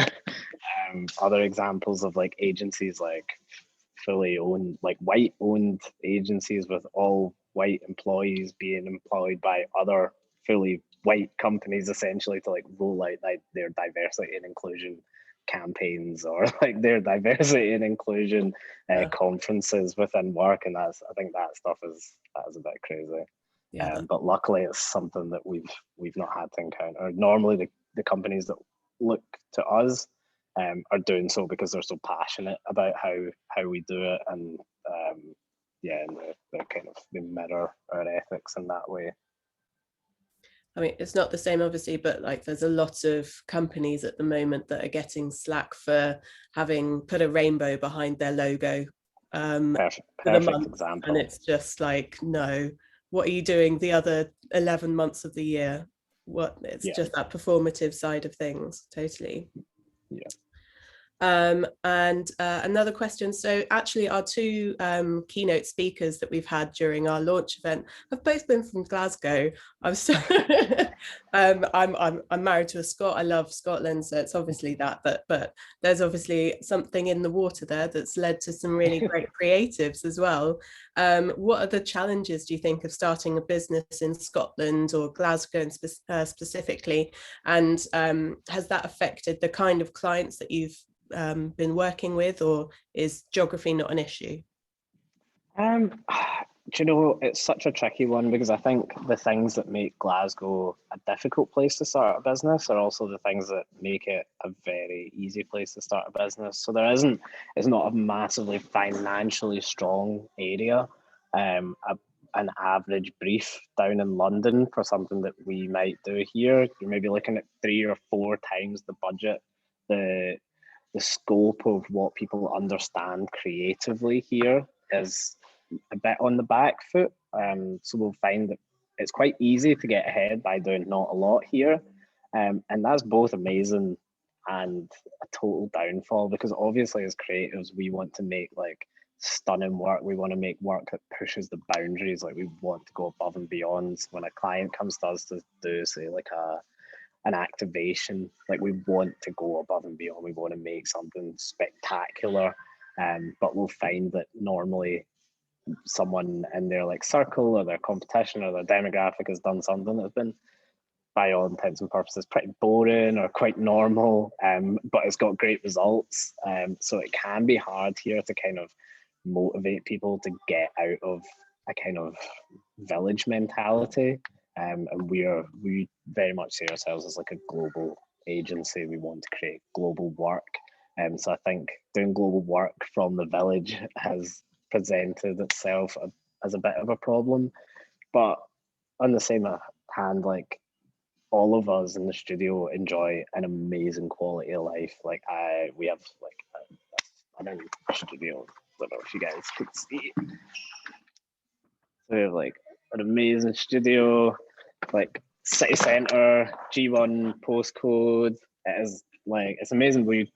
other examples of like agencies, like fully owned, like white owned agencies with all white employees being employed by other fully white companies, essentially to like roll out like their diversity and inclusion campaigns, or like their diversity and inclusion conferences within work. And I think that stuff is a bit crazy. Yeah. But luckily it's something that we've not had to encounter. Normally the companies that look to us are doing so because they're so passionate about how we do it, and and they're kind of, they mirror our ethics in that way. I mean, it's not the same obviously, but like there's a lot of companies at the moment that are getting slack for having put a rainbow behind their logo perfect for the month, example. and it's just like, no, what are you doing the other 11 months of the year? It's just that performative side of things, totally. Yeah. And another question, so actually our two keynote speakers that we've had during our launch event have both been from Glasgow. I'm married to a Scot. I love Scotland, so it's obviously that, but there's obviously something in the water there that's led to some really great creatives as well. What are the challenges, do you think, of starting a business in Scotland or Glasgow specifically, and has that affected the kind of clients that you've been working with, or is geography not an issue? Do you know, it's such a tricky one, because I think the things that make Glasgow a difficult place to start a business are also the things that make it a very easy place to start a business. So it's not a massively financially strong area. An average brief down in London for something that we might do here, you're maybe looking at 3 or 4 times the budget. The scope of what people understand creatively here is a bit on the back foot. So we'll find that it's quite easy to get ahead by doing not a lot here. And that's both amazing and a total downfall, because obviously as creatives, we want to make like stunning work. We want to make work that pushes the boundaries. Like, we want to go above and beyond. When a client comes to us to do, say, like an activation, like, we want to go above and beyond. We want to make something spectacular, but we'll find that normally someone in their like circle or their competition or their demographic has done something that's been, by all intents and purposes, pretty boring or quite normal, but it's got great results. So it can be hard here to kind of motivate people to get out of a kind of village mentality. And we very much see ourselves as like a global agency. We want to create global work. So I think doing global work from the village has presented itself as a bit of a problem. But on the same hand, like, all of us in the studio enjoy an amazing quality of life. Like, we have like an studio. I don't know if you guys could see. So we have like an amazing studio, like city centre, G1 postcode. It is like, it's amazing. We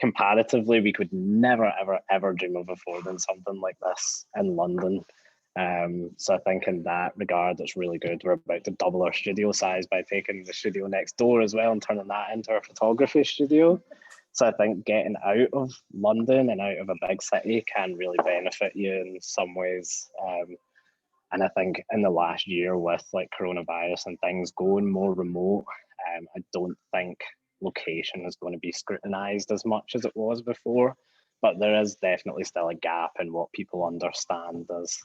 comparatively, we could never ever dream of affording something like this in London. So I think in that regard, it's really good. We're about to double our studio size by taking the studio next door as well and turning that into our photography studio. So I think getting out of London and out of a big city can really benefit you in some ways. And I think in the last year with like coronavirus and things going more remote, I don't think location is going to be scrutinized as much as it was before. But there is definitely still a gap in what people understand as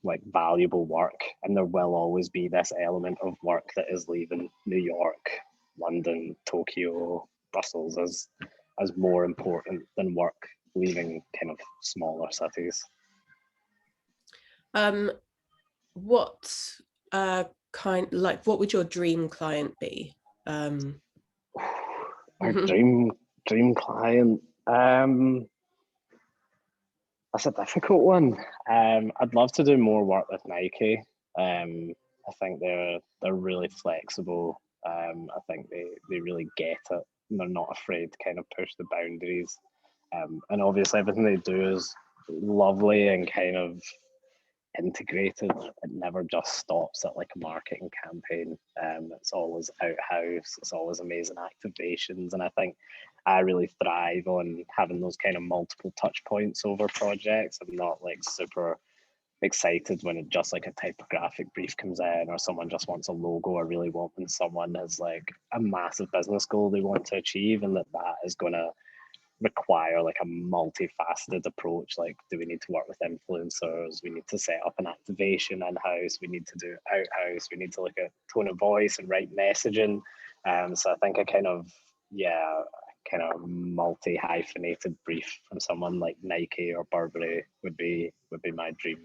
like valuable work, and there will always be this element of work that is leaving New York, London, Tokyo, Brussels as more important than work leaving kind of smaller cities. What what would your dream client be? Our dream client. That's a difficult one. I'd love to do more work with Nike. I think they're really flexible. I think they really get it. And they're not afraid to kind of push the boundaries. And obviously everything they do is lovely and kind of integrated. It never just stops at like a marketing campaign. It's always outhouse, it's always amazing activations, and I think I really thrive on having those kind of multiple touch points over projects. I'm not like super excited when it just like a typographic brief comes in or someone just wants a logo. I really want when someone has like a massive business goal they want to achieve, and that is going to require like a multifaceted approach. Like, do we need to work with influencers? We need to set up an activation in-house. We need to do out-house. We need to look at tone of voice and write messaging. So I think a kind of multi-hyphenated brief from someone like Nike or Burberry would be my dream.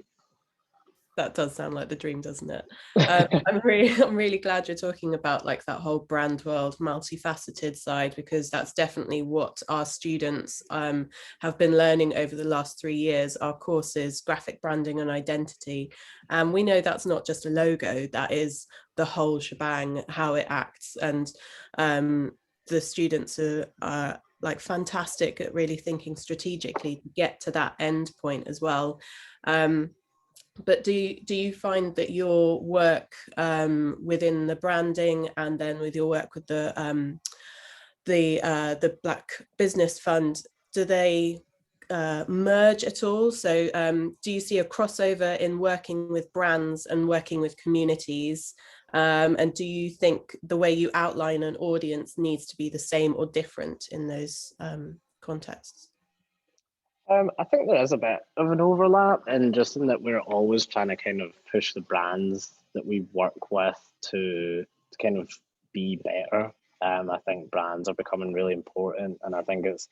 That does sound like the dream, doesn't it? I'm really glad you're talking about like that whole brand world, multifaceted side, because that's definitely what our students have been learning over the last 3 years. Our course is graphic branding and identity. And we know that's not just a logo, that is the whole shebang, how it acts. And the students are like fantastic at really thinking strategically to get to that end point as well. But do you find that your work within the branding and then with your work with the Black Business Fund, do they merge at all? So do you see a crossover in working with brands and working with communities? And do you think the way you outline an audience needs to be the same or different in those contexts? I think there is a bit of an overlap, and just in that we're always trying to kind of push the brands that we work with to kind of be better. I think brands are becoming really important, and I think it's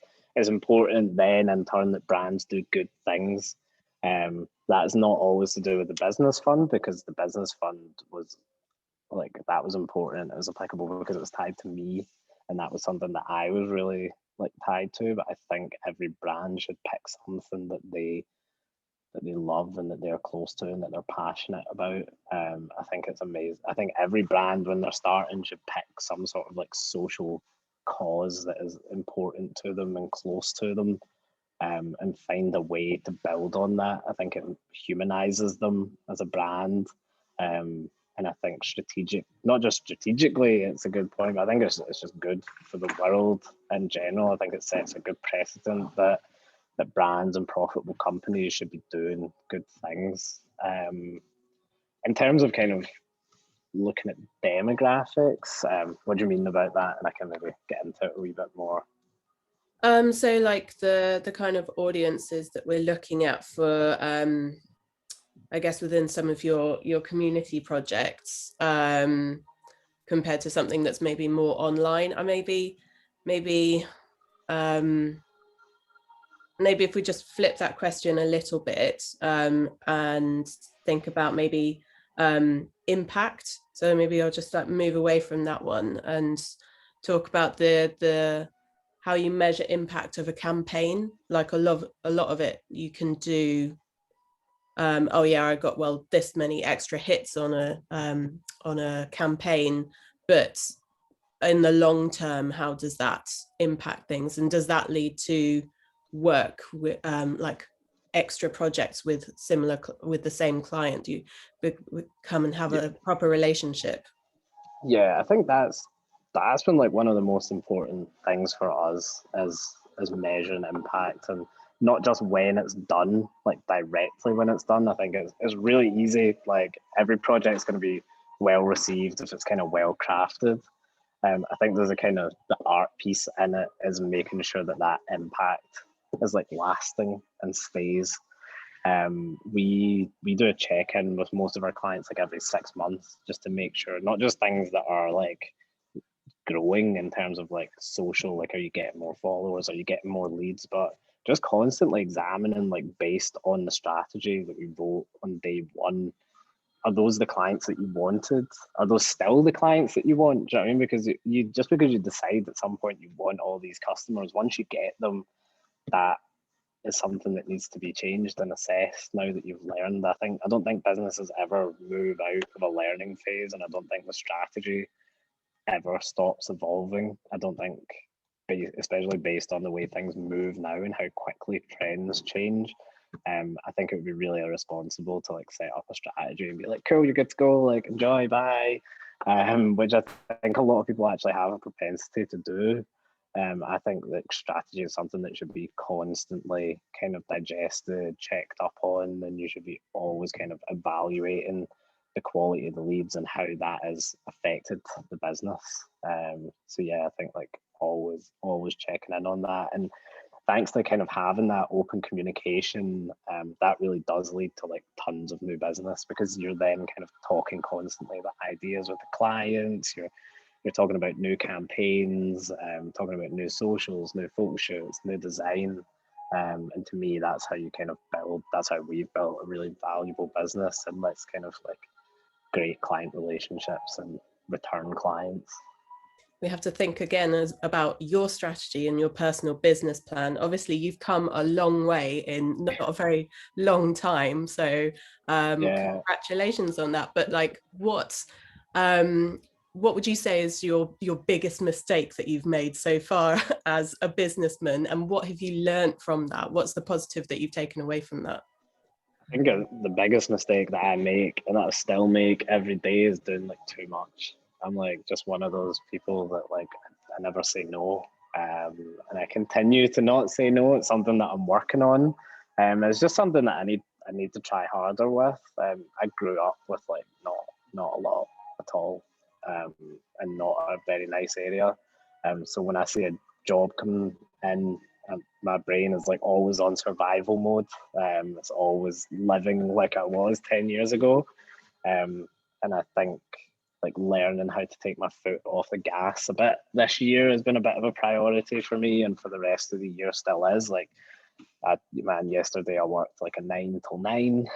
important then in turn that brands do good things. That's not always to do with the business fund, because the business fund was like, that was important. It was applicable because it was tied to me, and that was something that I was really like tied to. But I think every brand should pick something that they love and that they're close to and that they're passionate about. I think it's amazing. I think every brand when they're starting should pick some sort of like social cause that is important to them and close to them, and find a way to build on that. I think it humanizes them as a brand. And I think not just strategically, it's a good point, but I think it's just good for the world in general. I think it sets a good precedent that brands and profitable companies should be doing good things. In terms of kind of looking at demographics, what do you mean about that? And I can maybe get into it a wee bit more. So like the kind of audiences that we're looking at for I guess within some of your community projects, compared to something that's maybe more online. I maybe maybe maybe if we just flip that question a little bit and think about maybe impact. So maybe I'll just like move away from that one and talk about the how you measure impact of a campaign. Like a lot of it you can do. Oh yeah, I got this many extra hits on a campaign, but in the long term, how does that impact things, and does that lead to work with like extra projects with the same client? Do you come and have a proper relationship? Yeah, I think that's been like one of the most important things for us as measuring impact, and not just when it's done, like directly when it's done. I think it's really easy. Like every project's going to be well received if it's kind of well crafted. I think there's a kind of the art piece in it is making sure that impact is like lasting and stays. We do a check-in with most of our clients like every 6 months, just to make sure not just things that are like growing in terms of like social, like are you getting more followers, are you getting more leads, but just constantly examining, like based on the strategy that we wrote on day one, are those the clients that you wanted? Are those still the clients that you want? Do you know what I mean? Because you just because you decide at some point you want all these customers, once you get them, that is something that needs to be changed and assessed now that you've learned. I don't think businesses ever move out of a learning phase, and I don't think the strategy ever stops evolving. I don't think, especially based on the way things move now and how quickly trends change, I think it would be really irresponsible to like set up a strategy and be like, cool, you're good to go, like enjoy, bye. Which I think a lot of people actually have a propensity to do. I think that strategy is something that should be constantly kind of digested, checked up on, and you should be always kind of evaluating the quality of the leads and how that has affected the business. So yeah, I think like always checking in on that. And thanks to kind of having that open communication, that really does lead to like tons of new business, because you're then kind of talking constantly about ideas with the clients. You're talking about new campaigns, talking about new socials, new photo shoots, new design. And to me, that's how you kind of that's how we've built a really valuable business, and let's kind of like great client relationships and return clients. We have to think again about your strategy and your personal business plan. Obviously, you've come a long way in not a very long time. So congratulations on that. But like, what would you say is your biggest mistake that you've made so far as a businessman? And what have you learned from that? What's the positive that you've taken away from that? I think the biggest mistake that I make, and that I still make every day, is doing like too much. I'm like just one of those people that like I never say no, and I continue to not say no. It's something that I'm working on. It's just something that I need to try harder with. I grew up with like not a lot at all, and not a very nice area. So when I see a job come in, my brain is like always on survival mode. It's always living like I was 10 years ago. And I think like learning how to take my foot off the gas a bit this year has been a bit of a priority for me, and for the rest of the year still is. Like, yesterday I worked like a 9 till 9.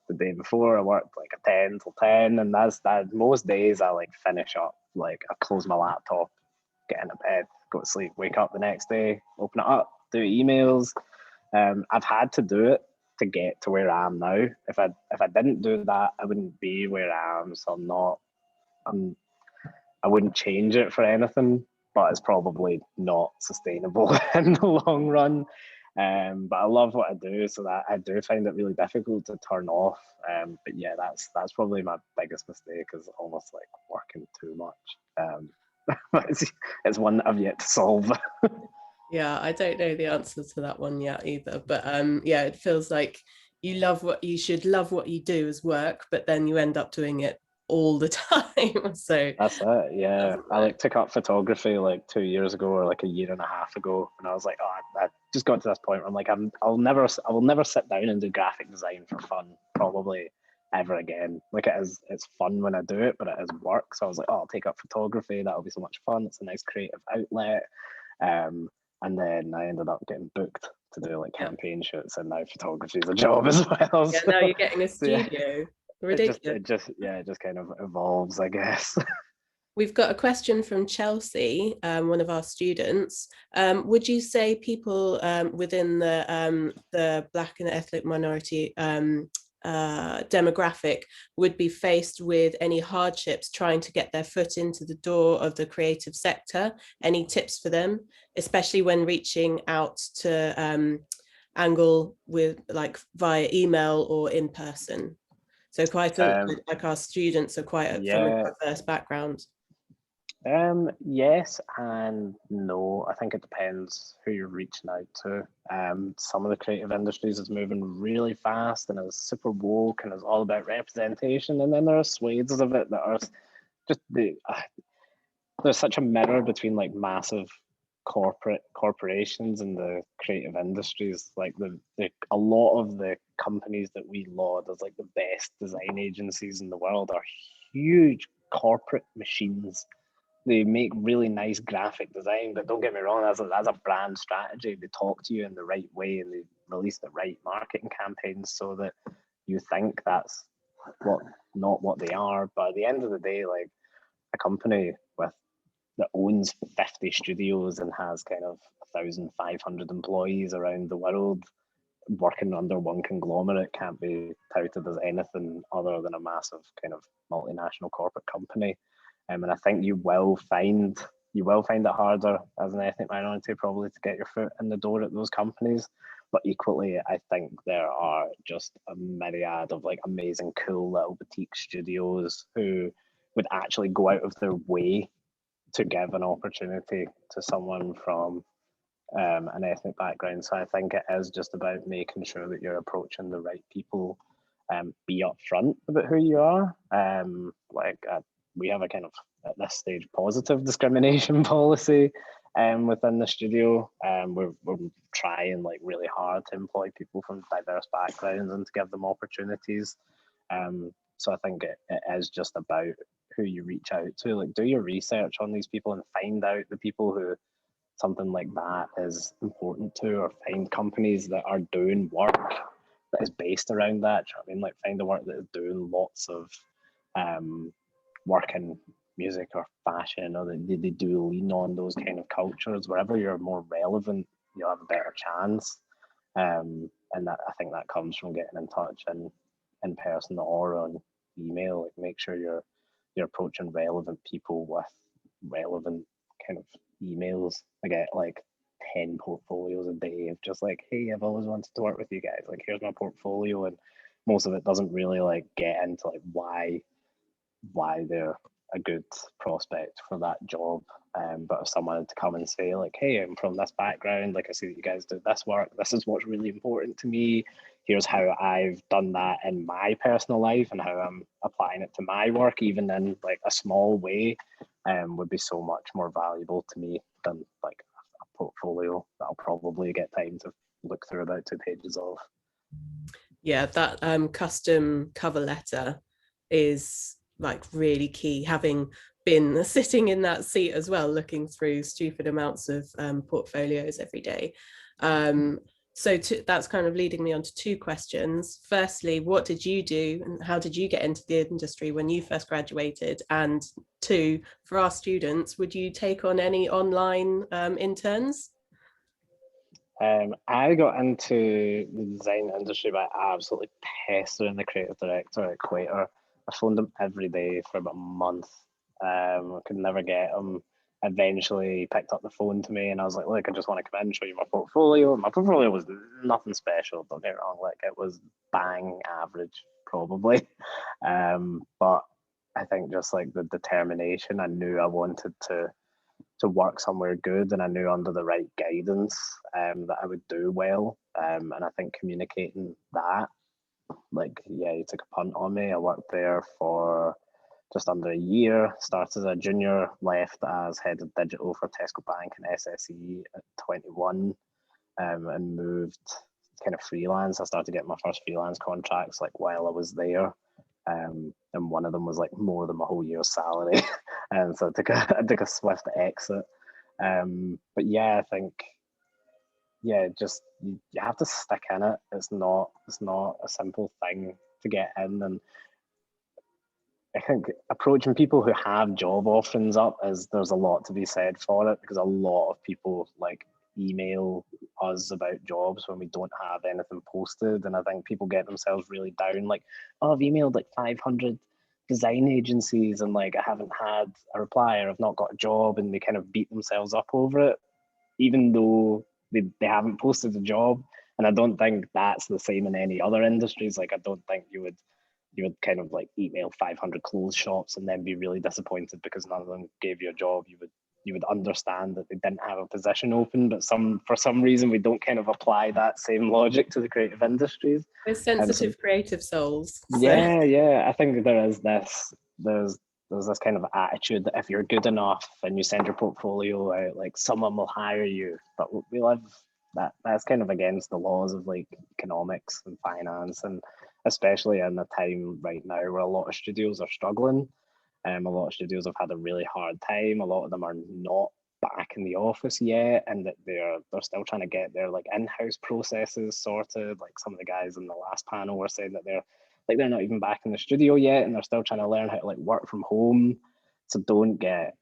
The day before I worked like a 10 till 10, and that's that. Most days I like finish up, like I close my laptop, get into bed, go to sleep, wake up the next day, open it up, do emails. I've had to do it to get to where I am now. If I didn't do that, I wouldn't be where I am. So I wouldn't change it for anything, but it's probably not sustainable in the long run. But I love what I do, so that I do find it really difficult to turn off. But yeah, that's probably my biggest mistake, is almost like working too much. It's one that I've yet to solve. Yeah, I don't know the answer to that one yet either. But yeah, it feels like you should love what you do as work, but then you end up doing it all the time. So that's it. Yeah, I like took up photography like 2 years ago, or like a year and a half ago, and I was like, I just got to this point where I'm like, I will never sit down and do graphic design for fun, probably ever again. Like it's fun when I do it, but it is work. So I was like, I'll take up photography. That'll be so much fun. It's a nice creative outlet. And then I ended up getting booked to do like campaign shoots, and now photography is a job as well. Yeah, so, now you're getting a so yeah, studio. Ridiculous. It just kind of evolves, I guess. We've got a question from Chelsea, one of our students. Would you say people within the Black and ethnic minority demographic would be faced with any hardships trying to get their foot into the door of the creative sector? Any tips for them, especially when reaching out to angle with like via email or in person? So quite like our students are quite from a diverse background. Yes and no. I think it depends who you're reaching out to. Some of the creative industries is moving really fast and is super woke and is all about representation, and then there are swathes of it that are just there's such a mirror between like massive corporations and the creative industries. Like a lot of the companies that we laud as like the best design agencies in the world are huge corporate machines. They make really nice graphic design, but don't get me wrong, that's a brand strategy. They talk to you in the right way and they release the right marketing campaigns so that you think that's not what they are. But at the end of the day, like a company that owns 50 studios and has kind of 1,500 employees around the world working under one conglomerate can't be touted as anything other than a massive kind of multinational corporate company. And I think you will find it harder as an ethnic minority probably to get your foot in the door at those companies. But equally, I think there are just a myriad of like amazing, cool little boutique studios who would actually go out of their way to give an opportunity to someone from an ethnic background. So I think it is just about making sure that you're approaching the right people, be upfront about who you are. We have a kind of, at this stage, positive discrimination policy within the studio. We're trying like really hard to employ people from diverse backgrounds and to give them opportunities. So I think it is just about who you reach out to. Like, do your research on these people and find out the people who something like that is important to, or find companies that are doing work that is based around that. Do you know what I mean? Like, find the work that is doing lots of work in music or fashion, or they do lean on those kind of cultures. Wherever you're more relevant, you'll have a better chance. And that, I think that comes from getting in touch and in person or on email. Like, make sure you're approaching relevant people with relevant kind of emails. I get like 10 portfolios a day of just like, hey, I've always wanted to work with you guys. Like, here's my portfolio, and most of it doesn't really like get into like why they're a good prospect for that job. But if someone had to come and say like, hey, I'm from this background, like I see that you guys do this work, this is what's really important to me, here's how I've done that in my personal life and how I'm applying it to my work, even in like a small way, would be so much more valuable to me than like a portfolio that I'll probably get time to look through about 2 pages of. Yeah, that custom cover letter is like really key, having been sitting in that seat as well, looking through stupid amounts of portfolios every day. So that's kind of leading me on to 2 questions. Firstly, what did you do and how did you get into the industry when you first graduated? And 2, for our students, would you take on any online interns? I got into the design industry by absolutely pestering the creative director at Equator. I phoned him every day for about a month. I could never get him. Eventually he picked up the phone to me and I was like, look, I just want to come in and show you my portfolio. My portfolio was nothing special, don't get me wrong, like it was bang average probably. But I think just like the determination, I knew I wanted to work somewhere good, and I knew under the right guidance that I would do well. And I think communicating that, like, yeah, he took a punt on me. I worked there for just under a year, started as a junior, left as head of digital for Tesco Bank and SSE at 21, and moved kind of freelance. I started getting my first freelance contracts like while I was there. And one of them was like more than my whole year's salary. And so I took a swift exit. But yeah, I think, yeah, just you have to stick in it. It's not a simple thing to get in. And I think approaching people who have job offerings up is, there's a lot to be said for it, because a lot of people like email us about jobs when we don't have anything posted, and I think people get themselves really down, like, oh, I've emailed like 500 design agencies and like I haven't had a reply, or I've not got a job, and they kind of beat themselves up over it, even though they haven't posted a job. And I don't think that's the same in any other industries. Like, I don't think you would kind of like email 500 clothes shops and then be really disappointed because none of them gave you a job. You would understand that they didn't have a position open, but for some reason we don't kind of apply that same logic to the creative industries. We're sensitive creative souls. So. Yeah, I think there's this kind of attitude that if you're good enough and you send your portfolio out, like someone will hire you. But we live that's kind of against the laws of like economics and finance, and especially in a time right now where a lot of studios are struggling. A lot of studios have had a really hard time. A lot of them are not back in the office yet, and that they're still trying to get their like in-house processes sorted. Like some of the guys in the last panel were saying that they're not even back in the studio yet, and they're still trying to learn how to like work from home. So don't get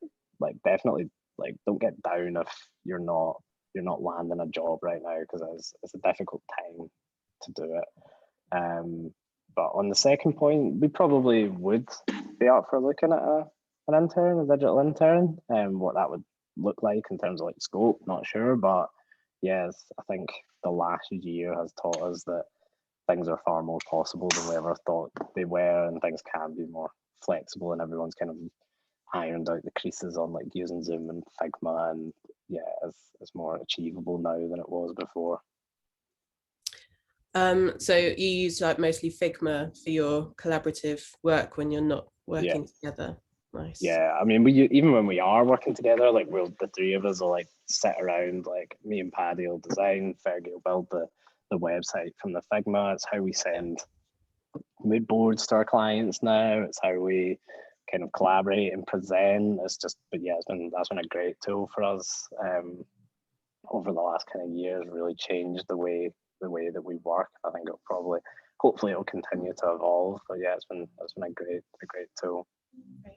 definitely don't get down if you're not landing a job right now, because it's a difficult time to do it. But on the second point, we probably would be up for looking at a digital intern, and what that would look like in terms of like scope, not sure. But yes, I think the last year has taught us that things are far more possible than we ever thought they were, and things can be more flexible, and everyone's kind of ironed out the creases on like using Zoom and Figma, and yeah, it's more achievable now than it was before. So you use like mostly Figma for your collaborative work when you're not working together. Nice. Yeah, I mean, even when we are working together, like the three of us will like sit around, like me and Paddy will design, Fergie will build the website from the Figma. It's how we send mood boards to our clients now. It's how we kind of collaborate and present. But yeah, that's been a great tool for us over the last kind of years. Really changed the way that we work. I think hopefully it'll continue to evolve. But yeah, it's been a great tool. Great.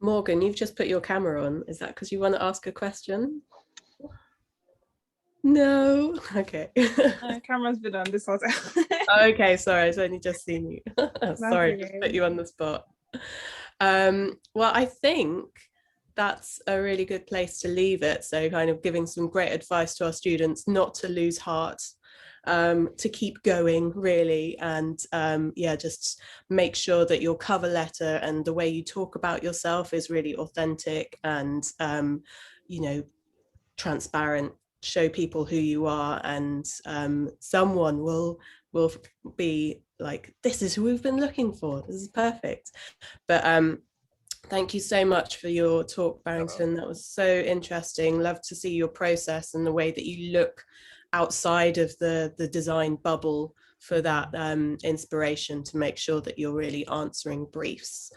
Morgan, you've just put your camera on. Is that because you want to ask a question? No. Okay. Camera's been on this whole time. Okay, sorry, I've only just seen you. Sorry, okay. Just put you on the spot. Well, I think that's a really good place to leave it. So kind of giving some great advice to our students not to lose heart, to keep going really, and just make sure that your cover letter and the way you talk about yourself is really authentic and transparent. Show people who you are, and someone will be like, this is who we've been looking for, this is perfect. But thank you so much for your talk, Barrington. That was so interesting. Love to see your process and the way that you look outside of the design bubble for that inspiration to make sure that you're really answering briefs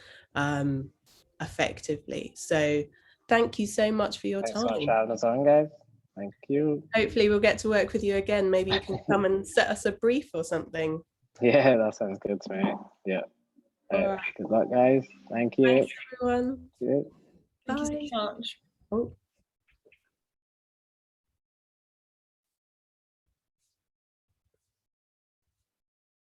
effectively. So thank you so much for your time. Thanks so much for having us on, guys. Thank you. Hopefully we'll get to work with you again. Maybe you can come and set us a brief or something. Yeah, that sounds good to me. Yeah. Good luck, guys. Thank you. Thanks, everyone. Yeah. Bye. Thank you so much. Oh.